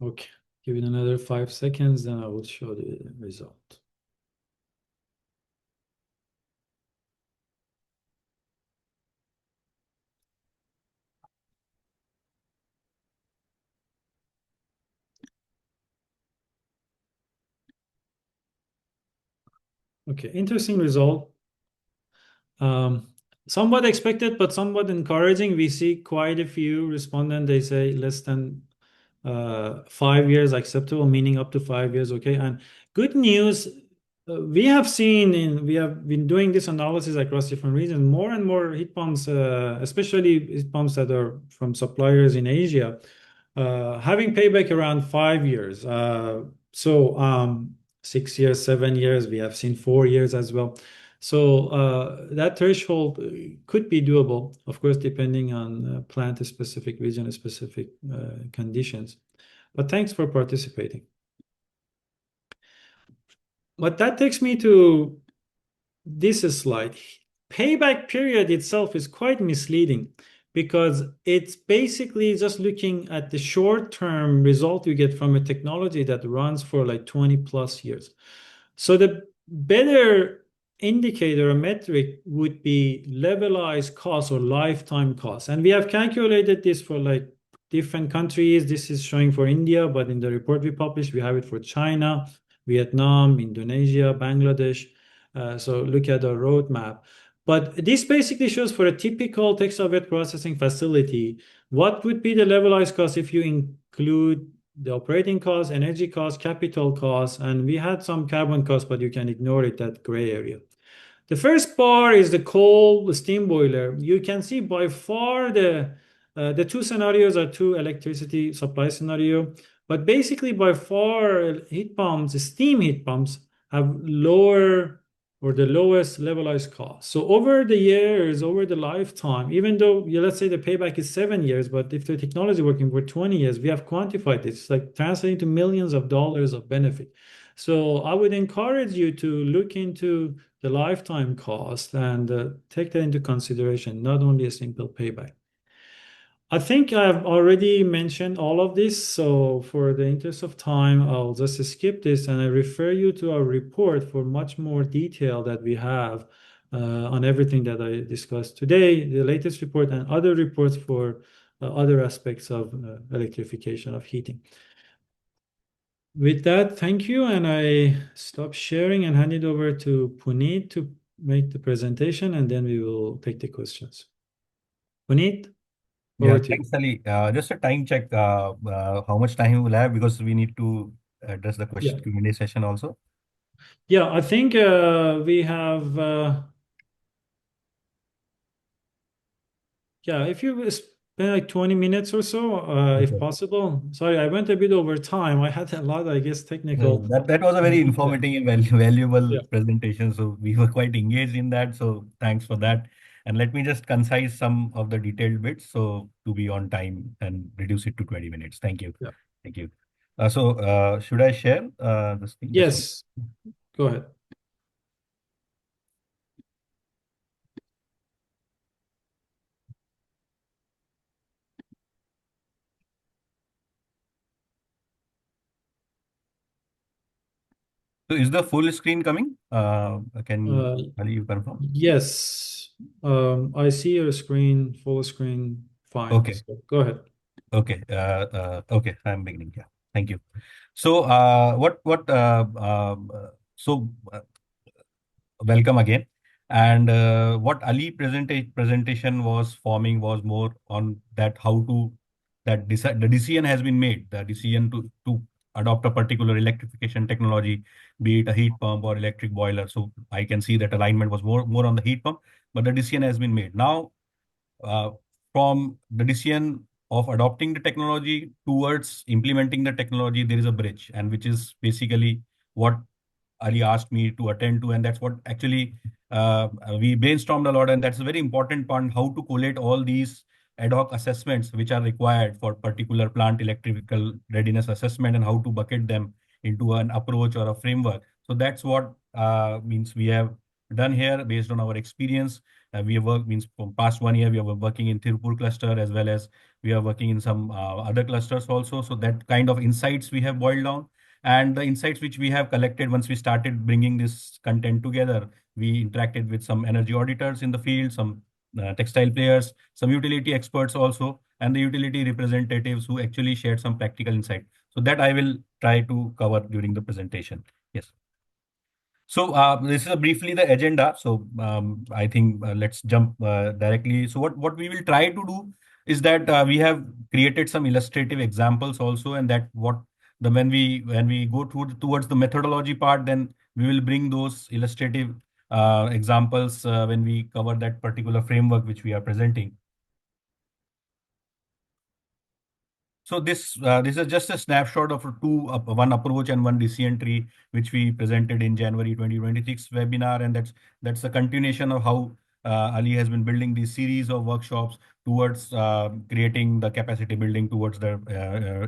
Okay, give it another 5 seconds, then I will show the result. Okay, interesting result. Um, Somewhat expected, but somewhat encouraging. We see quite a few respondents. They say less than 5 years acceptable, meaning up to 5 years. Okay, and good news. We have been doing this analysis across different regions. More and more heat pumps, especially heat pumps that are from suppliers in Asia, having payback around 5 years. So 6 years, 7 years. We have seen 4 years as well. So that threshold could be doable, of course, depending on plant-specific, region-specific conditions. But thanks for participating. But that takes me to this slide. Payback period itself is quite misleading because it's basically just looking at the short-term result you get from a technology that runs for like 20 plus years. So the better indicator or metric would be levelized cost or lifetime cost. And we have calculated this for like different countries. This is showing for India, but in the report we published, we have it for China, Vietnam, Indonesia, Bangladesh. So look at the roadmap. But this basically shows for a typical textile wet processing facility, what would be the levelized cost if you include the operating costs, energy costs, capital costs, and we had some carbon costs, but you can ignore it, that gray area. The first bar is the coal steam boiler. You can see by far the two scenarios are two electricity supply scenario, but basically by far heat pumps, steam heat pumps have lower or the lowest levelized cost. So over the years, over the lifetime, even though let's say the payback is 7 years, but if the technology is working for 20 years, we have quantified this, like translating to millions of dollars of benefit. So I would encourage you to look into the lifetime cost and take that into consideration, not only a simple payback. I think I've already mentioned all of this, so for the interest of time, I'll just skip this and I refer you to our report for much more detail that we have on everything that I discussed today, the latest report and other reports for other aspects of electrification of heating. With that, thank you, and I stop sharing and hand it over to Puneet to make the presentation, and then we will take the questions. Puneet,
Yeah,
over to you.
thanks, Ali. Just a time check, how much time we will have because we need to address the
Yeah,
question Q&A session also.
yeah, I think we have, yeah, if you spend like 20 minutes or so, if
Okay.
possible. Sorry, I went a bit over time. I had a lot, I guess, technical.
That was a very
Yeah,
informative and valuable
yeah,
presentation. So we were quite engaged in that. So thanks for that. And let me just concise some of the detailed bits so to be on time and reduce it to 20 minutes. Thank you.
yeah.
Thank you. So should I share this thing? Just one.
Yes, go ahead.
So is the full screen coming? Can
Uh,
Ali, you confirm?
yes, I see your screen, full screen, fine.
Okay.
So go ahead.
Okay. I'm beginning. Yeah. Thank you. So, so welcome again. And what Ali presentation was forming was more on that how to the decision has been made. The decision to adopt a particular electrification technology, be it a heat pump or electric boiler. So I can see that alignment was more on the heat pump, but the decision has been made. Now uh, from the decision of adopting the technology towards implementing the technology, there is a bridge, and which is basically what Ali asked me to attend to, and that's what actually we brainstormed a lot, and that's a very important part, how to collate all these ad hoc assessments which are required for particular plant electrical readiness assessment and how to bucket them into an approach or a framework. So that's what means we have done here based on our experience. We have worked means from past 1 year, we are working in Tirupur cluster as well as we are working in some other clusters also. So that kind of insights we have boiled down and the insights which we have collected once we started bringing this content together. We interacted with some energy auditors in the field, some textile players, some utility experts also, and the utility representatives who actually shared some practical insight. So that I will try to cover during the presentation. Yes. So this is briefly the agenda. So I think let's jump directly. So what we will try to do is that we have created some illustrative examples also, and that what the when we go towards the methodology part, then we will bring those illustrative examples when we cover that particular framework which we are presenting. So this is just a snapshot of one approach and one decision tree which we presented in January 2026 webinar, and that's a continuation of how Ali has been building these series of workshops towards creating the capacity building towards the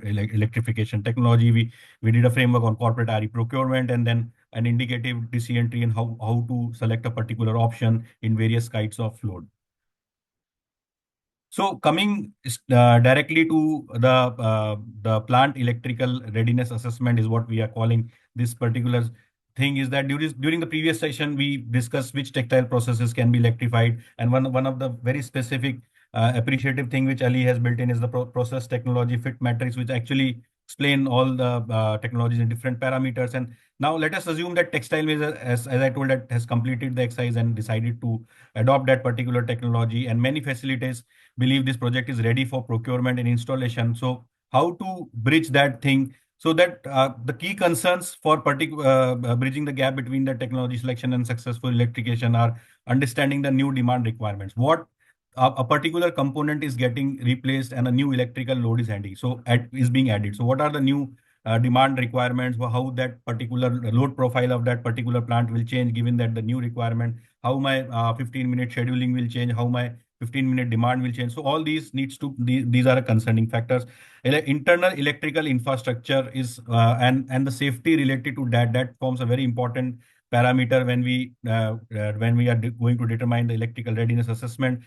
electrification technology. We did a framework on corporate RE procurement, and then an indicative decision tree and how to select a particular option in various kinds of load. So coming directly to the plant electrical readiness assessment is what we are calling this particular thing. Is that during the previous session we discussed which textile processes can be electrified, and one of the very specific appreciative thing which Ali has built in is the process technology fit matrix, which actually explain all the technologies in different parameters. And now let us assume that textile is, as I told, that has completed the exercise and decided to adopt that particular technology, and many facilities believe this project is ready for procurement and installation. So how to bridge that thing, so that the key concerns for bridging the gap between the technology selection and successful electrification are understanding the new demand requirements. What a particular component is getting replaced and a new electrical load is is being added. So what are the new demand requirements, for how that particular load profile of that particular plant will change given that the new requirement, how my 15-minute scheduling will change, how my 15-minute demand will change. So all these are concerning factors. Internal electrical infrastructure is and the safety related to that forms a very important parameter when we are going to determine the electrical readiness assessment.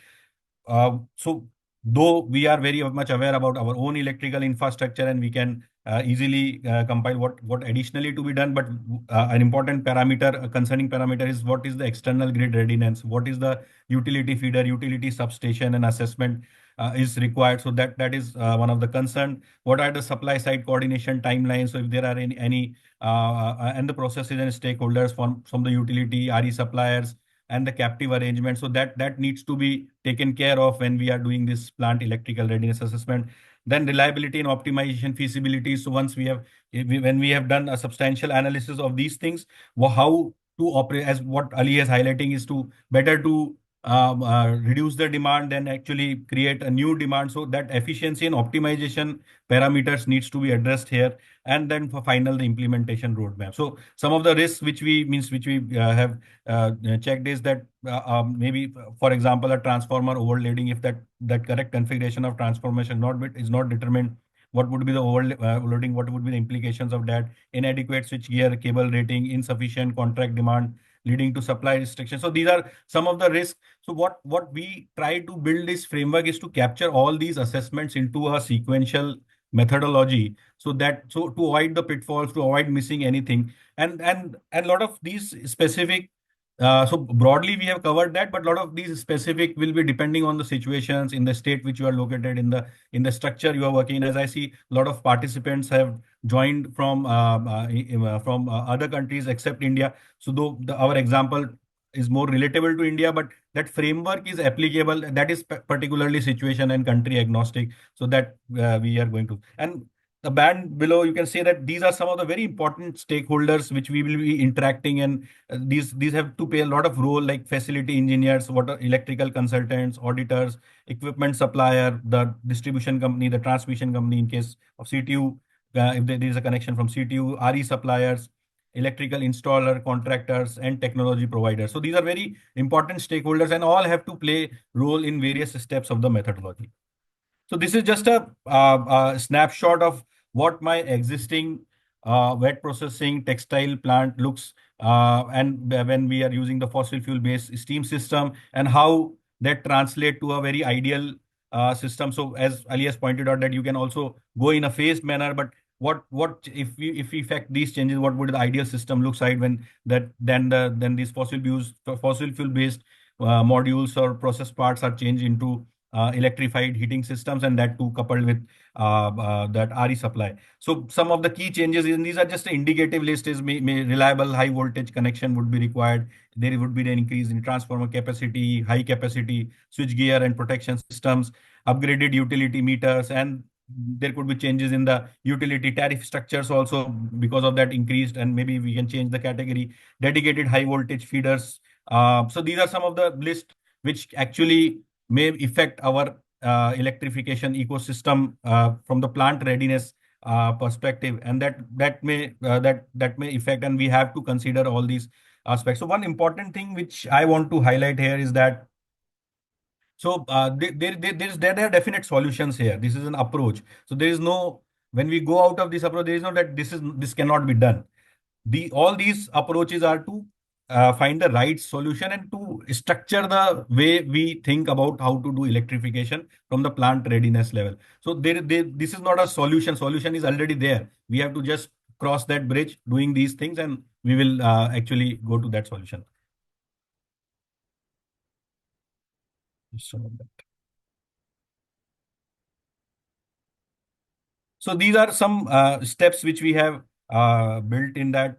So though we are very much aware about our own electrical infrastructure, and we can easily compile what additionally to be done, but an important parameter, a concerning parameter, is what is the external grid readiness, what is the utility feeder, utility substation, and assessment is required. So that is one of the concern. What are the supply side coordination timelines? So if there are any and the processes and stakeholders from the utility, RE suppliers, and the captive arrangement. So that needs to be taken care of when we are doing this plant electrical readiness assessment. Then reliability and optimization feasibility. So once when we have done a substantial analysis of these things, how to operate, as what Ali is highlighting, is to better to reduce the demand than actually create a new demand. So that efficiency and optimization parameters needs to be addressed here. And then for final, the implementation roadmap. So some of the risks which we have checked is that maybe, for example, a transformer overloading, if that correct configuration of transformation is not determined, what would be the overloading, what would be the implications of that, inadequate switchgear cable rating, insufficient contract demand leading to supply restrictions. So these are some of the risks. So what we try to build this framework is to capture all these assessments into a sequential methodology, so to avoid the pitfalls, to avoid missing anything. And a lot of these specific so broadly we have covered that, but a lot of these specific will be depending on the situations in the state which you are located, in the structure you are working in. As I see, a lot of participants have joined from other countries except India. So though our example is more relatable to India, but that framework is applicable. That is particularly situation and country agnostic. So that we are going to, and the band below, you can say that these are some of the very important stakeholders which we will be interacting, and these have to play a lot of role, like facility engineers, water electrical consultants, auditors, equipment supplier, the distribution company, the transmission company in case of CTU, if there is a connection from CTU, RE suppliers, electrical installer, contractors, and technology providers. So these are very important stakeholders, and all have to play role in various steps of the methodology. So this is just a snapshot of what my existing wet processing textile plant looks, and when we are using the fossil fuel based steam system, and how that translate to a very ideal system. So as Ali has pointed out, that you can also go in a phased manner, but what if we effect these changes, what would the ideal system looks like when then these fossil fuel based modules or process parts are changed into electrified heating systems, and that too coupled with that RE supply. So some of the key changes, in these are just an indicative list, is may reliable high voltage connection would be required. There would be an increase in transformer capacity, high capacity switch gear and protection systems, upgraded utility meters, and there could be changes in the utility tariff structures also because of that increased, and maybe we can change the category, dedicated high voltage feeders. So these are some of the list which actually may affect our electrification ecosystem from the plant readiness perspective, and that may affect, and we have to consider all these aspects. So one important thing which I want to highlight here is that there are definite solutions here. This is an approach. So there is no, when we go out of this approach, there is no that this cannot be done. All these approaches are to find the right solution and to structure the way we think about how to do electrification from the plant readiness level. So this is not a solution. Solution is already there. We have to just cross that bridge doing these things, and we will actually go to that solution. So So these are some steps which we have built in that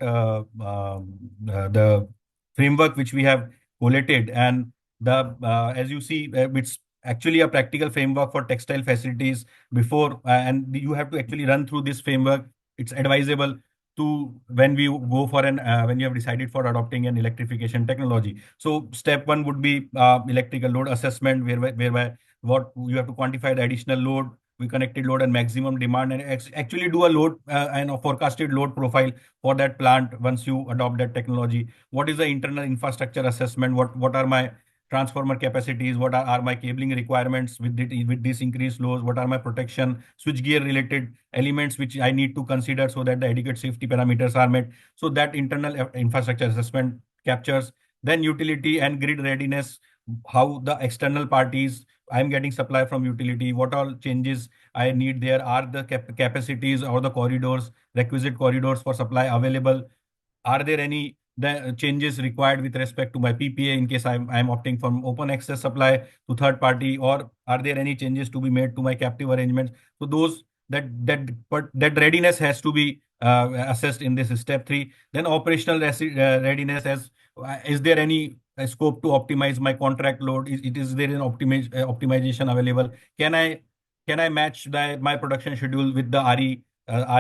the framework which we have collated, and the as you see, it's actually a practical framework for textile facilities before, and you have to actually run through this framework. It's advisable to when we go for an when you have decided for adopting an electrification technology. So step one would be electrical load assessment, whereby what you have to quantify the additional load, we connected load and maximum demand, and actually do a load and a forecasted load profile for that plant once you adopt that technology. What is the internal infrastructure assessment? What are my transformer capacities? What are my cabling requirements with this increased loads? What are my protection switchgear related elements which I need to consider so that the adequate safety parameters are met? So that internal infrastructure assessment captures. Then utility and grid readiness, how the external parties, I'm getting supply from utility, what all changes I need there, are the capacities or the corridors, requisite corridors for supply available, are there any the changes required with respect to my PPA in case I'm opting from open access supply to third party, or are there any changes to be made to my captive arrangements? So those that readiness has to be assessed in this step three. Then operational readiness, as is there any scope to optimize my contract load? Is there an optimization available? Can I match my production schedule with the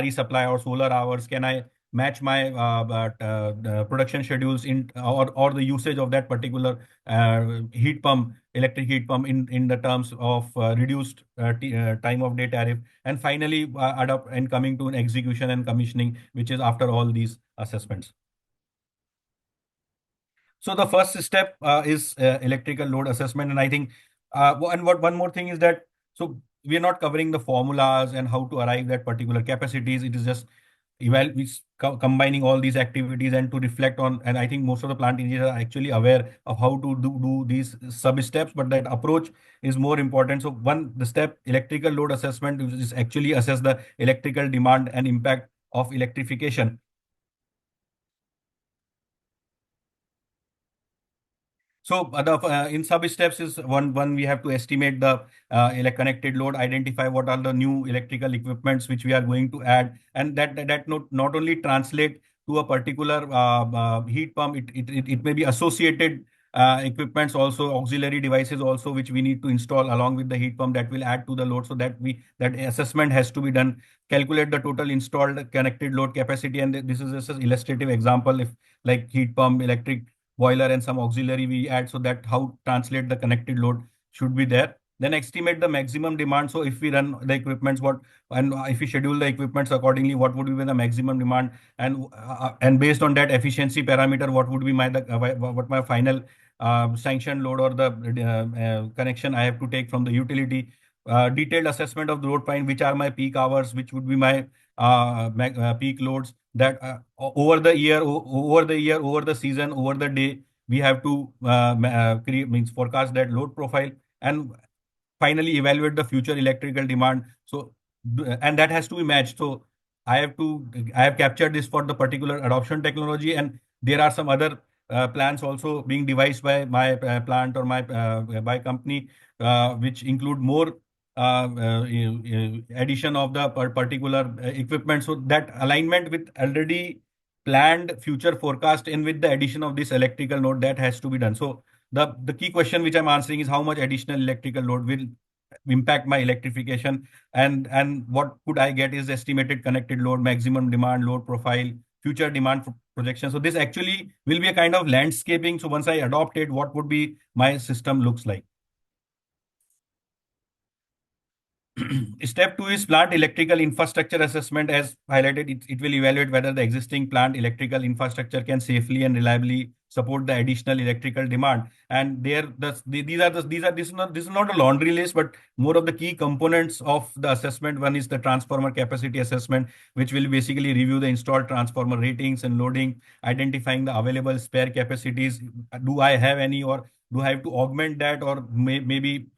RE supply or solar hours? Can I match my production schedules in or the usage of that particular heat pump, electric heat pump, in the terms of reduced time of day tariff? And finally, adopt and coming to an execution and commissioning, which is after all these assessments. So the first step is electrical load assessment, and I think and what one more thing is that, so we are not covering the formulas and how to arrive at particular capacities. It is just combining all these activities and to reflect on, and I think most of the plant engineers are actually aware of how to do these sub steps, but that approach is more important. So the step electrical load assessment is actually assess the electrical demand and impact of electrification. So in sub steps is one we have to estimate the connected load, identify what are the new electrical equipments which we are going to add, and that not only translate to a particular heat pump, it may be associated equipments also, auxiliary devices also, which we need to install along with the heat pump that will add to the load. So that assessment has to be done. Calculate the total installed connected load capacity, and this is just an illustrative example. If like heat pump, electric boiler, and some auxiliary we add, so that how translate the connected load should be there. Then estimate the maximum demand. So if we run the equipments, what, and if we schedule the equipments accordingly, what would be the maximum demand, and based on that efficiency parameter, what would be what my final sanction load or the connection I have to take from the utility. Detailed assessment of the load point, which are my peak hours, which would be my peak loads, that over the year, over the season, over the day, we have to create, means forecast that load profile, and finally evaluate the future electrical demand. So and that has to be matched. So I have captured this for the particular adoption technology, and there are some other plans also being devised by my plant or my by company, which include more addition of the particular equipment. So that alignment with already planned future forecast and with the addition of this electrical load that has to be done. So the key question which I'm answering is how much additional electrical load will impact my electrification, and what could I get is estimated connected load, maximum demand, load profile, future demand projection. So this actually will be a kind of landscaping. So once I adopt it, what would be my system looks like. Step two is plant electrical infrastructure assessment. As highlighted, it will evaluate whether the existing plant electrical infrastructure can safely and reliably support the additional electrical demand. And this is not a laundry list, but more of the key components of the assessment. One is the transformer capacity assessment, which will basically review the installed transformer ratings and loading, identifying the available spare capacities. Do I have any, or do I have to augment that, or maybe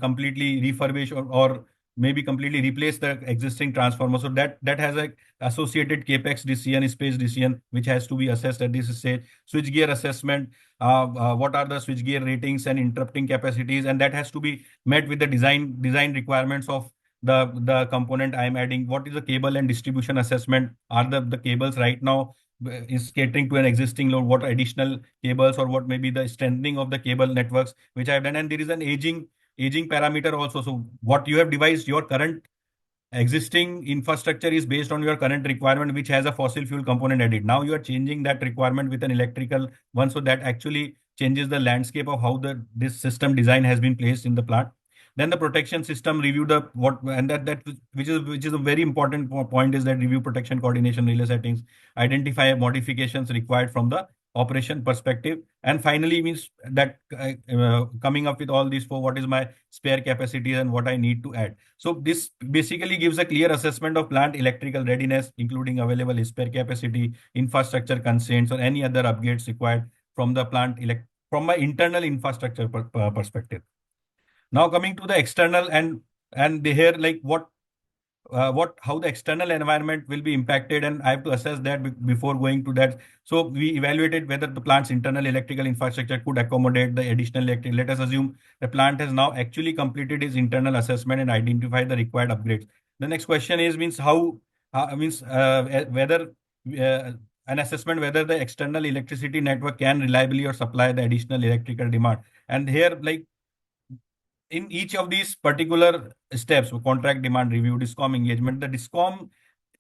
completely refurbish, or maybe completely replace the existing transformer. So that has a associated capex decision, space decision, which has to be assessed at this stage. Switch gear assessment, what are the switch gear ratings and interrupting capacities, and that has to be met with the design requirements of the component I am adding. What is the cable and distribution assessment? Are the cables right now is catering to an existing load? What additional cables, or what may be the strengthening of the cable networks which I have done? And there is an aging parameter also. So what you have devised, your current existing infrastructure is based on your current requirement, which has a fossil fuel component added. Now you are changing that requirement with an electrical one, so that actually changes the landscape of how this system design has been placed in the plant. Then the protection system review, the what and that which is a very important point, is that review protection coordination relay settings, identify modifications required from the operation perspective, and finally means that coming up with all these for what is my spare capacity and what I need to add. So this basically gives a clear assessment of plant electrical readiness, including available spare capacity, infrastructure constraints, or any other upgrades required from the from my internal infrastructure perspective. Now coming to the external, and here, like what how the external environment will be impacted, and I have to assess that before going to that. So we evaluated whether the plant's internal electrical infrastructure could accommodate the additional electric. Let us assume the plant has now actually completed its internal assessment and identified the required upgrades. The next question is means how means whether an assessment whether the external electricity network can reliably or supply the additional electrical demand. And here, like, in each of these particular steps, contract demand review, discom engagement, the discom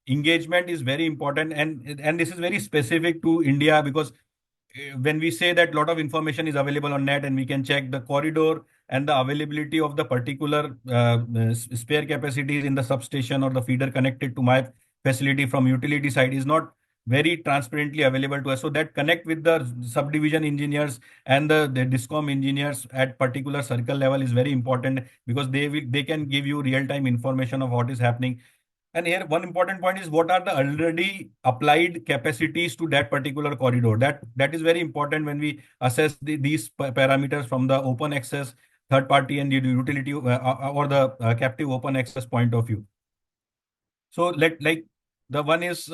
engagement is very important, and this is very specific to India, because when we say that a lot of information is available on net and we can check the corridor and the availability of the particular spare capacities in the substation or the feeder connected to my facility from utility side is not very transparently available to us. So that connect with the subdivision engineers and the discom engineers at particular circle level is very important, because they can give you real-time information of what is happening. And here, one important point is what are the already applied capacities to that particular corridor. That is very important when we assess these parameters from the open access, third party, and the utility or the captive open access point of view. So like the one is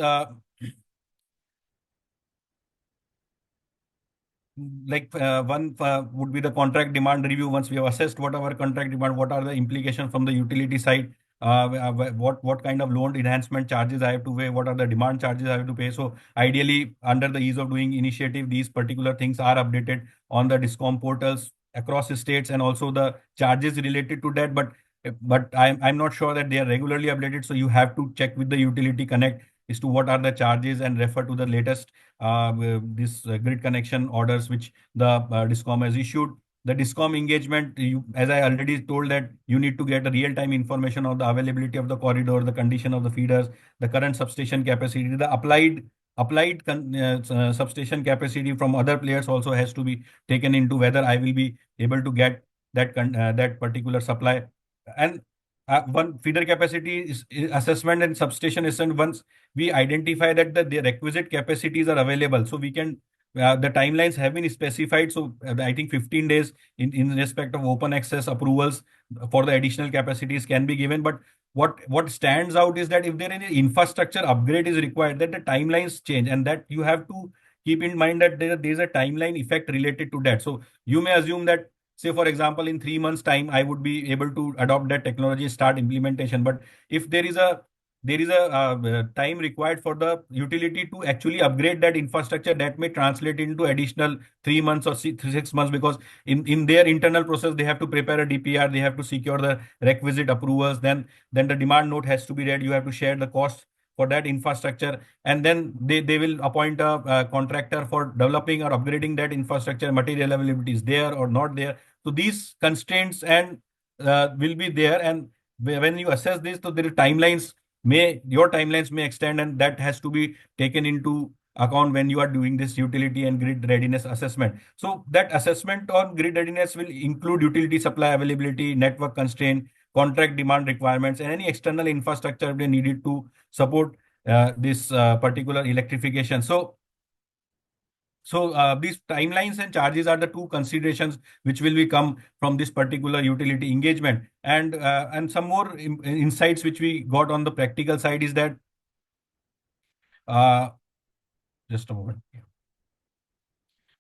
one would be the contract demand review. Once we have assessed what our contract demand, what are the implications from the utility side, what kind of load enhancement charges I have to pay, what are the demand charges I have to pay. So ideally, under the ease of doing initiative, these particular things are updated on the discom portals across states, and also the charges related to that. But I'm not sure that they are regularly updated. So you have to check with the utility connect as to what are the charges and refer to the latest this grid connection orders which the discom has issued. The discom engagement, as I already told, that you need to get a real-time information of the availability of the corridor, the condition of the feeders, the current substation capacity, the applied substation capacity from other players also has to be taken into whether I will be able to get that particular supply. And one feeder capacity is assessment and substation assessment. Once we identify that the requisite capacities are available, so we can the timelines have been specified. So I think 15 days in respect of open access approvals for the additional capacities can be given. But what stands out is that if there any infrastructure upgrade is required, that the timelines change, and that you have to keep in mind that there is a timeline effect related to that. So you may assume that, say for example, in 3 months time I would be able to adopt that technology, start implementation. But if there is a time required for the utility to actually upgrade that infrastructure, that may translate into additional 3 months or 6 months, because in their internal process they have to prepare a DPR, they have to secure the requisite approvals, then the demand note has to be read, you have to share the cost for that infrastructure, and then they will appoint a contractor for developing or upgrading that infrastructure. Material availability is there or not there. So these constraints and will be there, and when you assess this, so there are timelines, may your timelines may extend, and that has to be taken into account when you are doing this utility and grid readiness assessment. So that assessment on grid readiness will include utility supply availability, network constraint, contract demand requirements, and any external infrastructure they needed to support this particular electrification. So these timelines and charges are the two considerations which will be come from this particular utility engagement. And some more insights which we got on the practical side is that, uh, just a moment.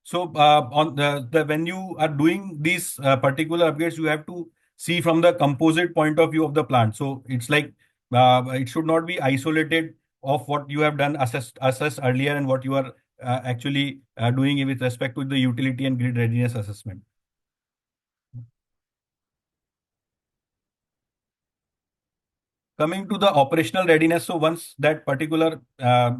So on the when you are doing these particular upgrades, you have to see from the composite point of view of the plant. So it's like it should not be isolated of what you have done assessed earlier and what you are actually doing with respect to the utility and grid readiness assessment. Coming to the operational readiness, so once that particular and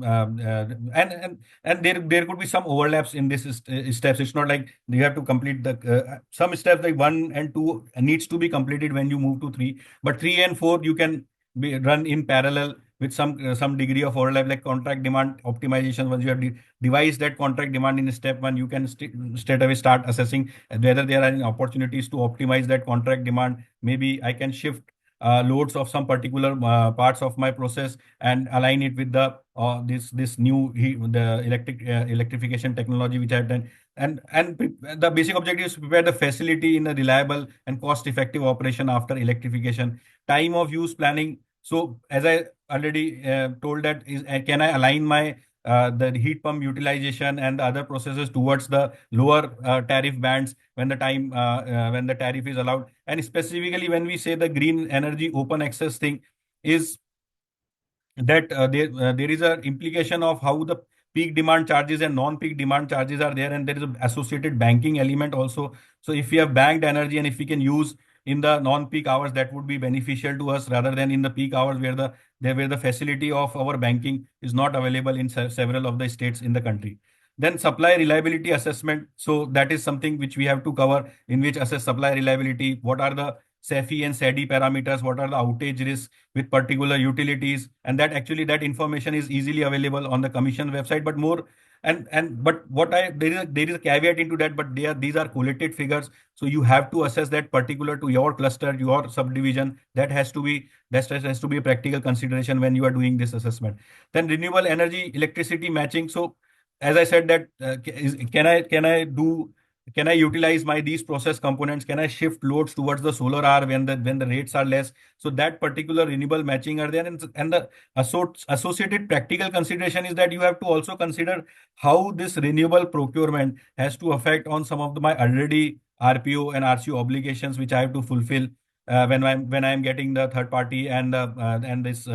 there could be some overlaps in this steps. It's not like you have to complete the some steps like 1 and 2 needs to be completed when you move to 3, but 3 and 4 you can be run in parallel with some degree of overlap, like contract demand optimization. Once you have devised that contract demand in step 1, you can straight away start assessing whether there are any opportunities to optimize that contract demand. Maybe I can shift loads of some particular parts of my process and align it with the this new the electrification technology which I've done. The basic objective is to prepare the facility in a reliable and cost effective operation after electrification. Time of use planning. So as I already told, that is, can I align my the heat pump utilization and the other processes towards the lower tariff bands when the tariff is allowed. And specifically when we say the green energy open access thing, is that there is a implication of how the peak demand charges and non-peak demand charges are there, and there is an associated banking element also. So if we have banked energy and if we can use in the non-peak hours, that would be beneficial to us rather than in the peak hours where the facility of our banking is not available in several of the states in the country. Then supply reliability assessment. So that is something which we have to cover, in which assess supply reliability. What are the SAFE and SADI parameters? What are the outage risks with particular utilities? And that actually that information is easily available on the commission website. But more but what I there is a caveat into that. But these are collated figures, so you have to assess that particular to your cluster, your subdivision. That has to be a practical consideration when you are doing this assessment. Then renewable energy electricity matching. So as I said that can I utilize my these process components? Can I shift loads towards the solar hour when the rates are less? So that particular renewable matching are there, and the associated practical consideration is that you have to also consider how this renewable procurement has to affect on some of my already RPO and RCO obligations which I have to fulfill when I'm getting the third party and this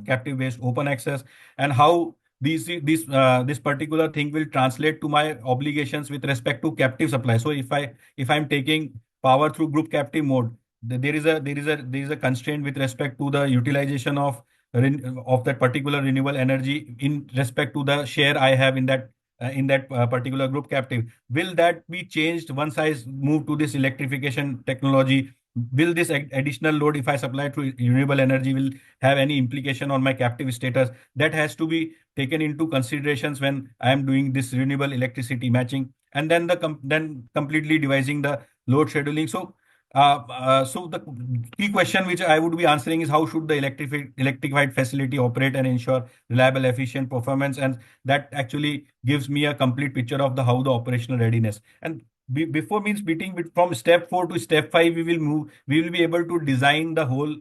captive based open access, and how this particular thing will translate to my obligations with respect to captive supply. So if I'm taking power through group captive mode, there is a constraint with respect to the utilization of that particular renewable energy in respect to the share I have in that particular group captive. Will that be changed once I move to this electrification technology? Will this additional load, if I supply to renewable energy, will have any implication on my captive status? That has to be taken into considerations when I am doing this renewable electricity matching, and then then completely devising the load scheduling. So the key question which I would be answering is how should the electrified facility operate and ensure reliable, efficient performance, and that actually gives me a complete picture of the how the operational readiness. And before means beating from step 4 to step 5, we will be able to design the whole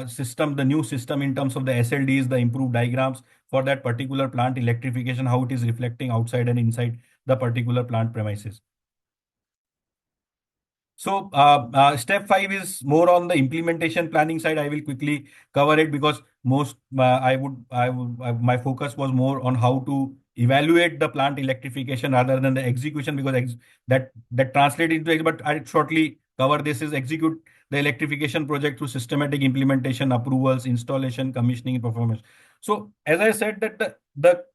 system, the new system in terms of the SLDs, the improved diagrams for that particular plant electrification, how it is reflecting outside and inside the particular plant premises. So step 5 is more on the implementation planning side. I will quickly cover it because most my focus was more on how to evaluate the plant electrification rather than the execution, because that translates into it. But I shortly cover this is execute the electrification project through systematic implementation, approvals, installation, commissioning, and performance. So as I said that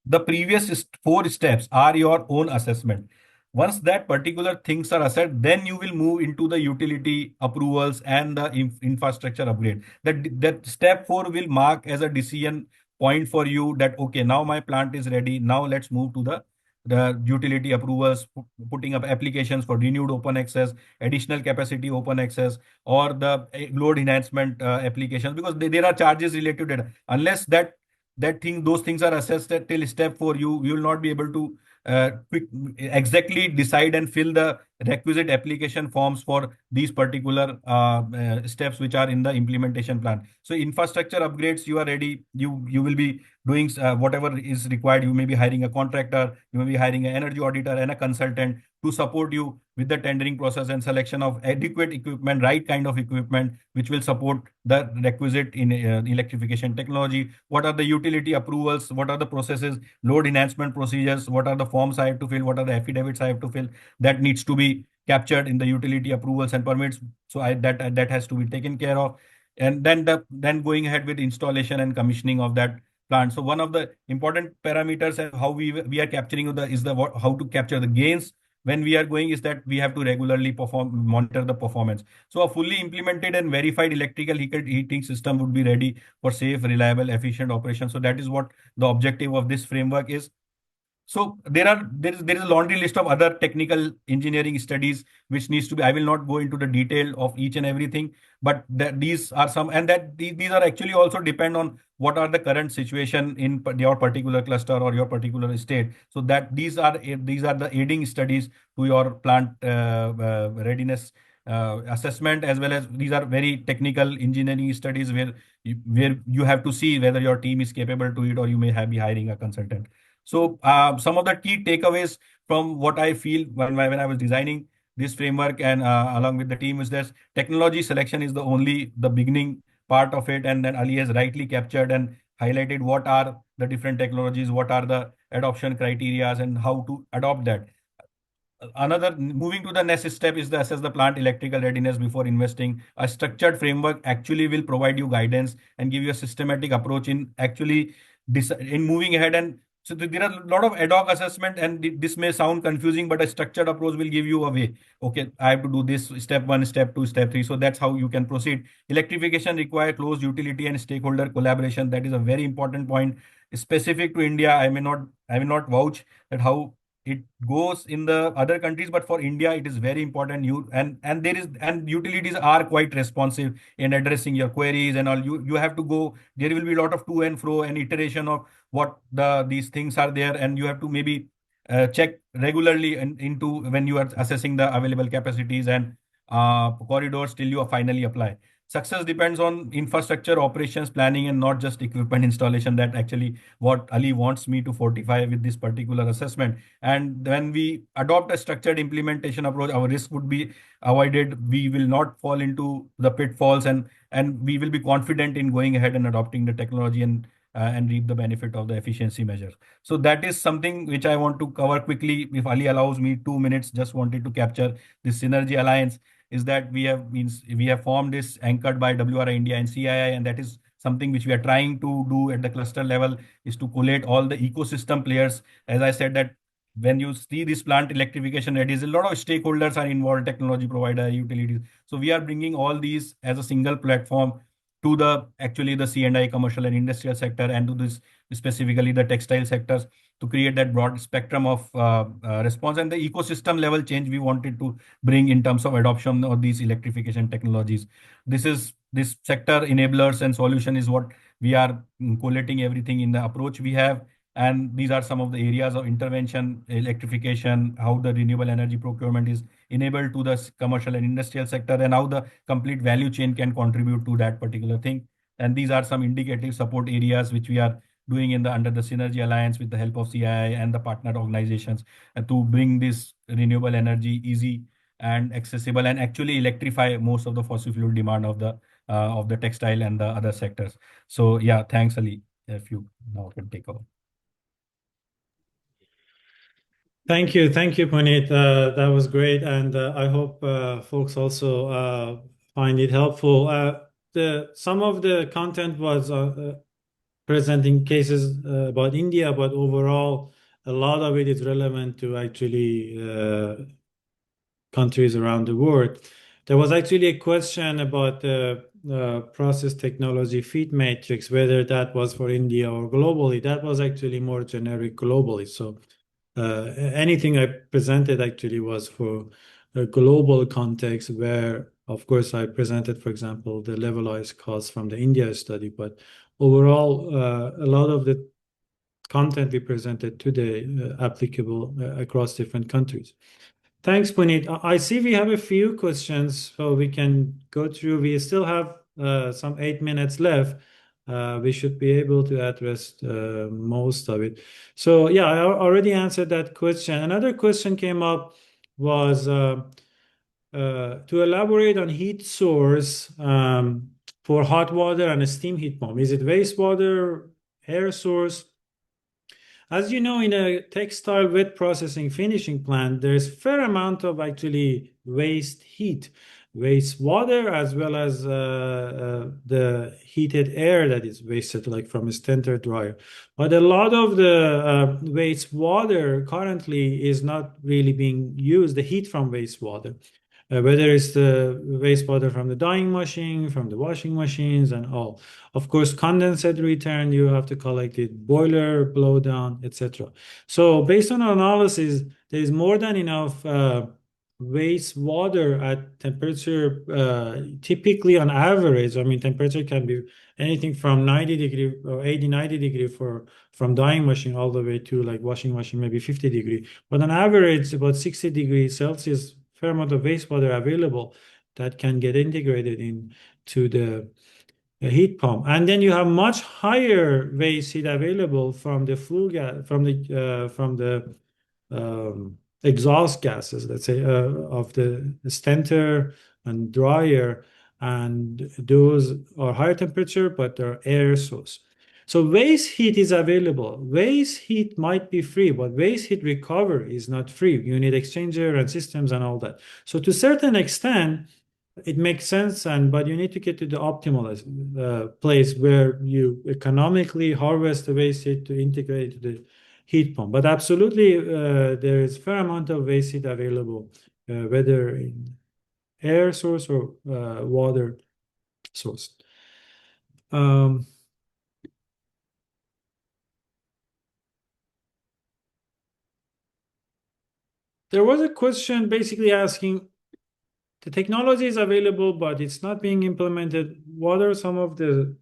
the previous 4 steps are your own assessment. Once that particular things are assessed, then you will move into the utility approvals and the infrastructure upgrade. That step 4 will mark as a decision point for you that, okay, now my plant is ready. Now let's move to the utility approvals, putting up applications for renewed open access, additional capacity open access, or the load enhancement applications, because there are charges related to it. Unless those things are assessed at till step 4, you will not be able to exactly decide and fill the requisite application forms for these particular steps which are in the implementation plan. So infrastructure upgrades, you are ready. You will be doing whatever is required. You may be hiring a contractor, you may be hiring an energy auditor and a consultant to support you with the tendering process and selection of adequate equipment, right kind of equipment, which will support the requisite in electrification technology. What are the utility approvals? What are the processes, load enhancement procedures? What are the forms I have to fill? What are the affidavits I have to fill? That needs to be captured in the utility approvals and permits. So that has to be taken care of. And then going ahead with installation and commissioning of that plant. So one of the important parameters and how we are capturing how to capture the gains when we are going is that we have to regularly monitor the performance. So a fully implemented and verified electrical heating system would be ready for safe, reliable, efficient operation. So that is what the objective of this framework is. So there is a laundry list of other technical engineering studies which needs to be. I will not go into the detail of each and everything, but these are some, and these are actually also depend on what are the current situation in your particular cluster or your particular state. So that these are the aiding studies to your plant readiness assessment, as well as these are very technical engineering studies where you have to see whether your team is capable to it, or you may be hiring a consultant. So some of the key takeaways from what I feel when I was designing this framework and along with the team is this: technology selection is the beginning part of it, and then Ali has rightly captured and highlighted what are the different technologies, what are the adoption criterias, and how to adopt that. Another moving to the next step is the assess the plant electrical readiness before investing. A structured framework actually will provide you guidance and give you a systematic approach in actually in moving ahead. And so there are a lot of ad hoc assessment, and this may sound confusing, but a structured approach will give you a way. Okay, I have to do this step 1, step 2, step 3. So that's how you can proceed. Electrification require close utility and stakeholder collaboration. That is a very important point specific to India. I may not vouch that how it goes in the other countries, but for India it is very important. And utilities are quite responsive in addressing your queries and all. You have to go, there will be a lot of to and fro and iteration of what these things are there, and you have to maybe check regularly into when you are assessing the available capacities and corridors till you finally apply. Success depends on infrastructure operations planning and not just equipment installation. That actually what Ali wants me to fortify with this particular assessment. And when we adopt a structured implementation approach, our risk would be avoided. We will not fall into the pitfalls, and we will be confident in going ahead and adopting the technology and reap the benefit of the efficiency measures. So that is something which I want to cover quickly. If Ali allows me 2 minutes, just wanted to capture this synergy alliance is that we have formed this anchored by WRI-India and CII, and that is something which we are trying to do at the cluster level, is to collate all the ecosystem players. As I said, that when you see this plant electrification ready, a lot of stakeholders are involved, technology provider, utilities. So we are bringing all these as a single platform to the C&I commercial and industrial sector, and to this specifically the textile sectors, to create that broad spectrum of response and the ecosystem level change we wanted to bring in terms of adoption of these electrification technologies. This sector enablers and solution is what we are collating everything in the approach we have. And these are some of the areas of intervention: electrification, how the renewable energy procurement is enabled to the commercial and industrial sector, and how the complete value chain can contribute to that particular thing. And these are some indicative support areas which we are doing in the under the Synergy Alliance with the help of CII and the partner organizations to bring this renewable energy easy and accessible and actually electrify most of the fossil fuel demand of the textile and the other sectors. So yeah, thanks Ali. If you now can take over.
Thank you, Puneet. That was great, and I hope folks also find it helpful. Some of the content was presenting cases about India, but overall, a lot of it is relevant to actually countries around the world. There was actually a question about the process technology feed matrix, whether that was for India or globally. That was actually more generic globally. So anything I presented actually was for a global context where, of course, I presented, for example, the levelized costs from the India study, but overall, a lot of the content we presented today applicable across different countries. Thanks, Puneet. I see we have a few questions, so we can go through. We still have some 8 minutes left. We should be able to address most of it. So yeah, I already answered that question. Another question came up was to elaborate on heat source for hot water and a steam heat pump. Is it wastewater, air source? As you know, in a textile wet processing finishing plant, there's fair amount of actually waste heat, waste water, as well as the heated air that is wasted, like from a stentor dryer. But a lot of the waste water currently is not really being used, the heat from wastewater. Whether it's the wastewater from the dyeing machine, from the washing machines, and all. Of course, condensate return, you have to collect it, boiler, blow down, etc. So based on our analysis, there is more than enough wastewater at temperature, typically on average. I mean, temperature can be anything from 90 degree or 80, 90 degree from dyeing machine all the way to like washing machine, maybe 50 degree. But on average, about 60 degrees Celsius, fair amount of wastewater available that can get integrated into the heat pump. And then you have much higher waste heat available from the flue gas, from the exhaust gases, let's say, of the stentor and dryer, and those are higher temperature, but they're air source. So waste heat is available. Waste heat might be free, but waste heat recovery is not free. You need exchanger and systems and all that. So to a certain extent, it makes sense, but you need to get to the optimal place where you economically harvest the waste heat to integrate to the heat pump. But absolutely, there is fair amount of waste heat available, whether in air source or water source. There was a question basically asking, the technology is available, but it's not being implemented. What are some of the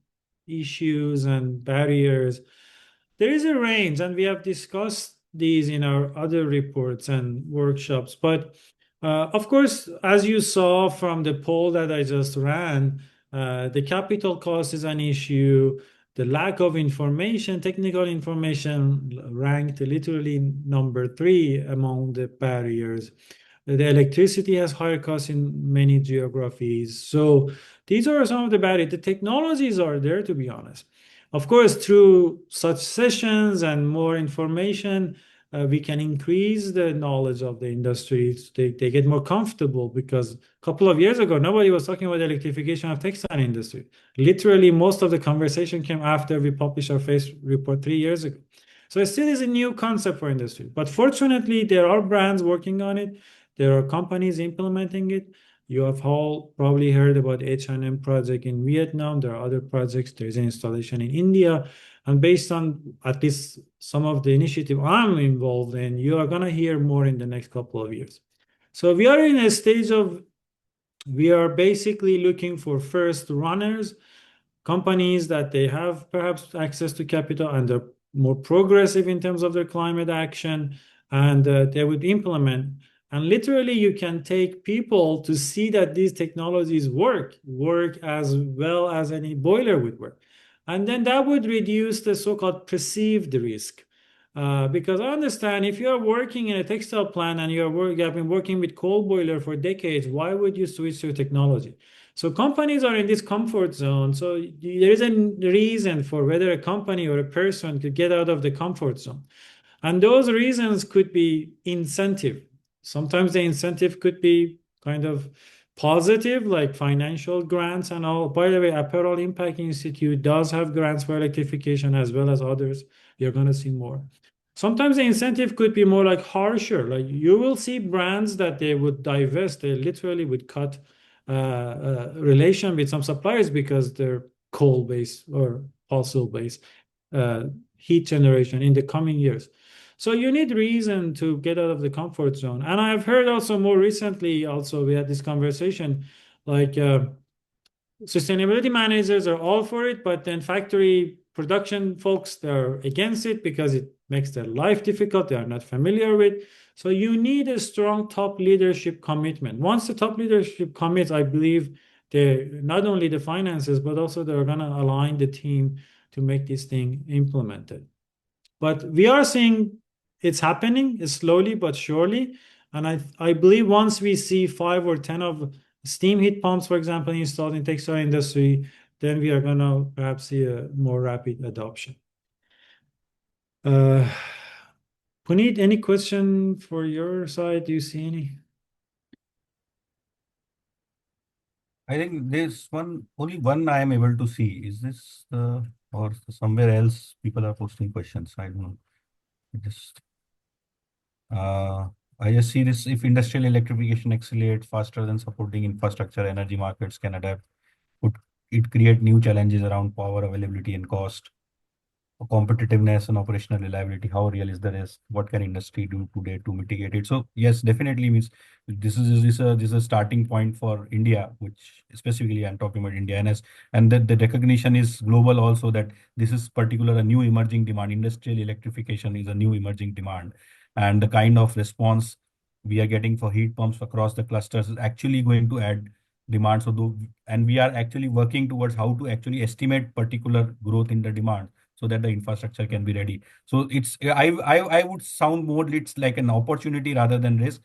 issues and barriers? There is a range, and we have discussed these in our other reports and workshops. But of course, as you saw from the poll that I just ran, the capital cost is an issue. The lack of information, technical information, ranked literally number 3 among the barriers. The electricity has higher costs in many geographies. So these are some of the barriers. The technologies are there, to be honest. Of course, through such sessions and more information, we can increase the knowledge of the industry. They get more comfortable, because a couple of years ago, nobody was talking about electrification of textile industry. Literally, most of the conversation came after we published our phase report 3 years ago. So it still is a new concept for industry. But fortunately, there are brands working on it. There are companies implementing it. You have all probably heard about H&M project in Vietnam. There are other projects. There's an installation in India. And based on at least some of the initiative I'm involved in, you are going to hear more in the next couple of years. So we are in a stage of, we are basically looking for first runners, companies that they have perhaps access to capital and they're more progressive in terms of their climate action, and they would implement. And literally, you can take people to see that these technologies work as well as any boiler would work. And then that would reduce the so-called perceived risk. Because I understand if you're working in a textile plant and you have been working with coal boiler for decades, why would you switch to technology? So companies are in this comfort zone. So there is a reason for whether a company or a person could get out of the comfort zone. And those reasons could be incentive. Sometimes the incentive could be kind of positive, like financial grants and all. By the way, Apparel Impact Institute does have grants for electrification as well as others. You're going to see more. Sometimes the incentive could be more like harsher. Like you will see brands that they would divest, they literally would cut relation with some suppliers because they're coal-based or fossil-based uh, heat generation in the coming years. So you need reason to get out of the comfort zone. And I've heard also more recently, also we had this conversation, like sustainability managers are all for it, but then factory production folks, they're against it because it makes their life difficult. They are not familiar with. So you need a strong top leadership commitment. Once the top leadership commits, I believe they not only the finances, but also they're going to align the team to make this thing implemented. But we are seeing it's happening slowly but surely. And I believe once we see 5 or 10 of steam heat pumps, for example, installed in textile industry, then we are going to perhaps see a more rapid adoption. Uh, Puneet, any question for your side? Do you see any?
I think there's only one I am able to see. Is this or somewhere else people are posting questions? I don't know. I just uh, I just see this: if industrial electrification accelerates faster than supporting infrastructure, energy markets can adapt. Would it create new challenges around power availability and cost? Competitiveness and operational reliability, how real is the risk, what can industry do today to mitigate it? So yes, definitely means this is a starting point for India, which specifically I'm talking about India, and that the recognition is global also, that this is particular a new emerging demand. Industrial electrification is a new emerging demand, and the kind of response we are getting for heat pumps across the clusters is actually going to add demand. And we are actually working towards how to actually estimate particular growth in the demand so that the infrastructure can be ready. So I would sound more it's like an opportunity rather than risk.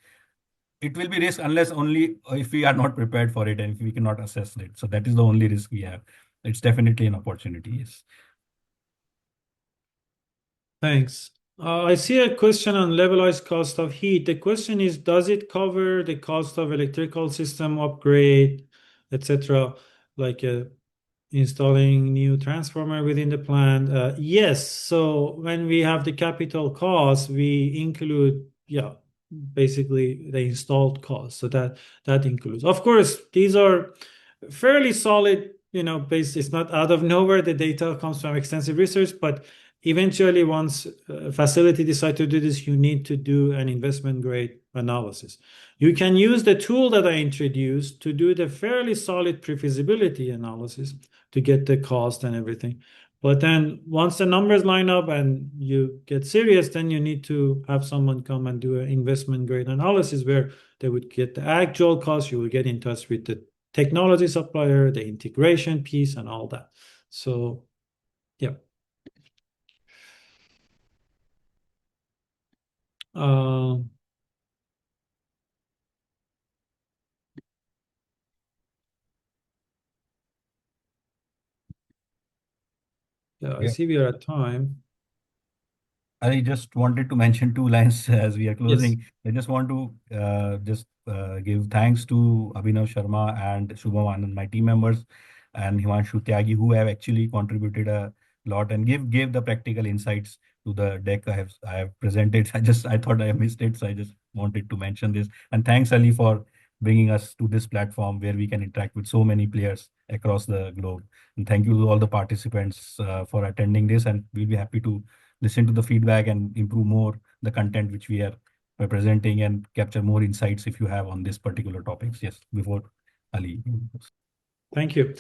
It will be risk unless only if we are not prepared for it and if we cannot assess it. So that is the only risk we have. It's definitely an opportunity. Yes.
Thanks. I see a question on levelized cost of heat. The question is, does it cover the cost of electrical system upgrade, etc., like installing new transformer within the plant? Yes. So when we have the capital cost, we include, yeah, basically the installed cost. So that includes. Of course, these are fairly solid, based. It's not out of nowhere. The data comes from extensive research, but eventually, once a facility decide to do this, you need to do an investment grade analysis. You can use the tool that I introduced to do the fairly solid pre-feasibility analysis to get the cost and everything. But then once the numbers line up and you get serious, then you need to have someone come and do an investment grade analysis where they would get the actual cost. You will get in touch with the technology supplier, the integration piece, and all that. So, yeah. Um, yeah, I
Yeah.
see we are at time.
I just wanted to mention two lines as we are
Yes.
closing. I just want to just give thanks to Abhinav Sharma and Shubham Anand, my team members, and Himanshu Tyagi, who have actually contributed a lot and gave the practical insights to the deck I have presented. I thought I missed it, so I just wanted to mention this. And thanks Ali for bringing us to this platform where we can interact with so many players across the globe. And thank you to all the participants for attending this, and we'll be happy to listen to the feedback and improve more the content which we are presenting and capture more insights if you have on this particular topics. Yes, before Ali.
Thank you.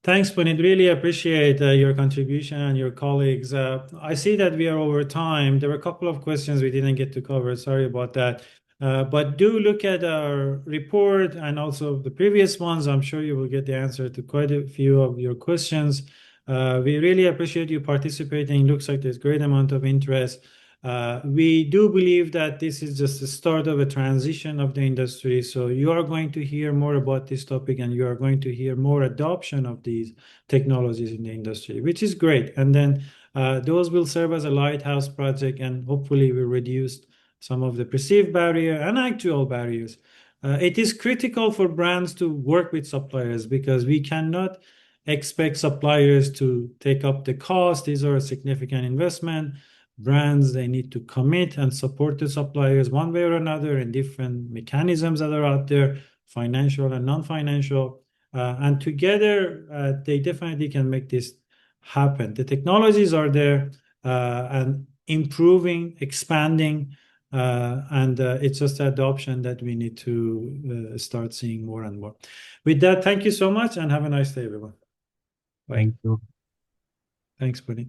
Thanks, Puneet. Really appreciate your contribution and your colleagues. I see that we are over time. There were a couple of questions we didn't get to cover. Sorry about that. But do look at our report and also the previous ones. I'm sure you will get the answer to quite a few of your questions. We really appreciate you participating. Looks like there's great amount of interest. We do believe that this is just the start of a transition of the industry. So you are going to hear more about this topic, and you are going to hear more adoption of these technologies in the industry, which is great. And then those will serve as a lighthouse project, and hopefully will reduce some of the perceived barrier and actual barriers. It is critical for brands to work with suppliers, because we cannot expect suppliers to take up the cost. These are a significant investment. Brands, they need to commit and support the suppliers one way or another in different mechanisms that are out there, financial and non-financial. And together, they definitely can make this happen. The technologies are there and improving, expanding, and it's just the adoption that we need to start seeing more and more. With that, thank you so much, and have a nice day, everyone.
Thank you.
Thanks, Puneet.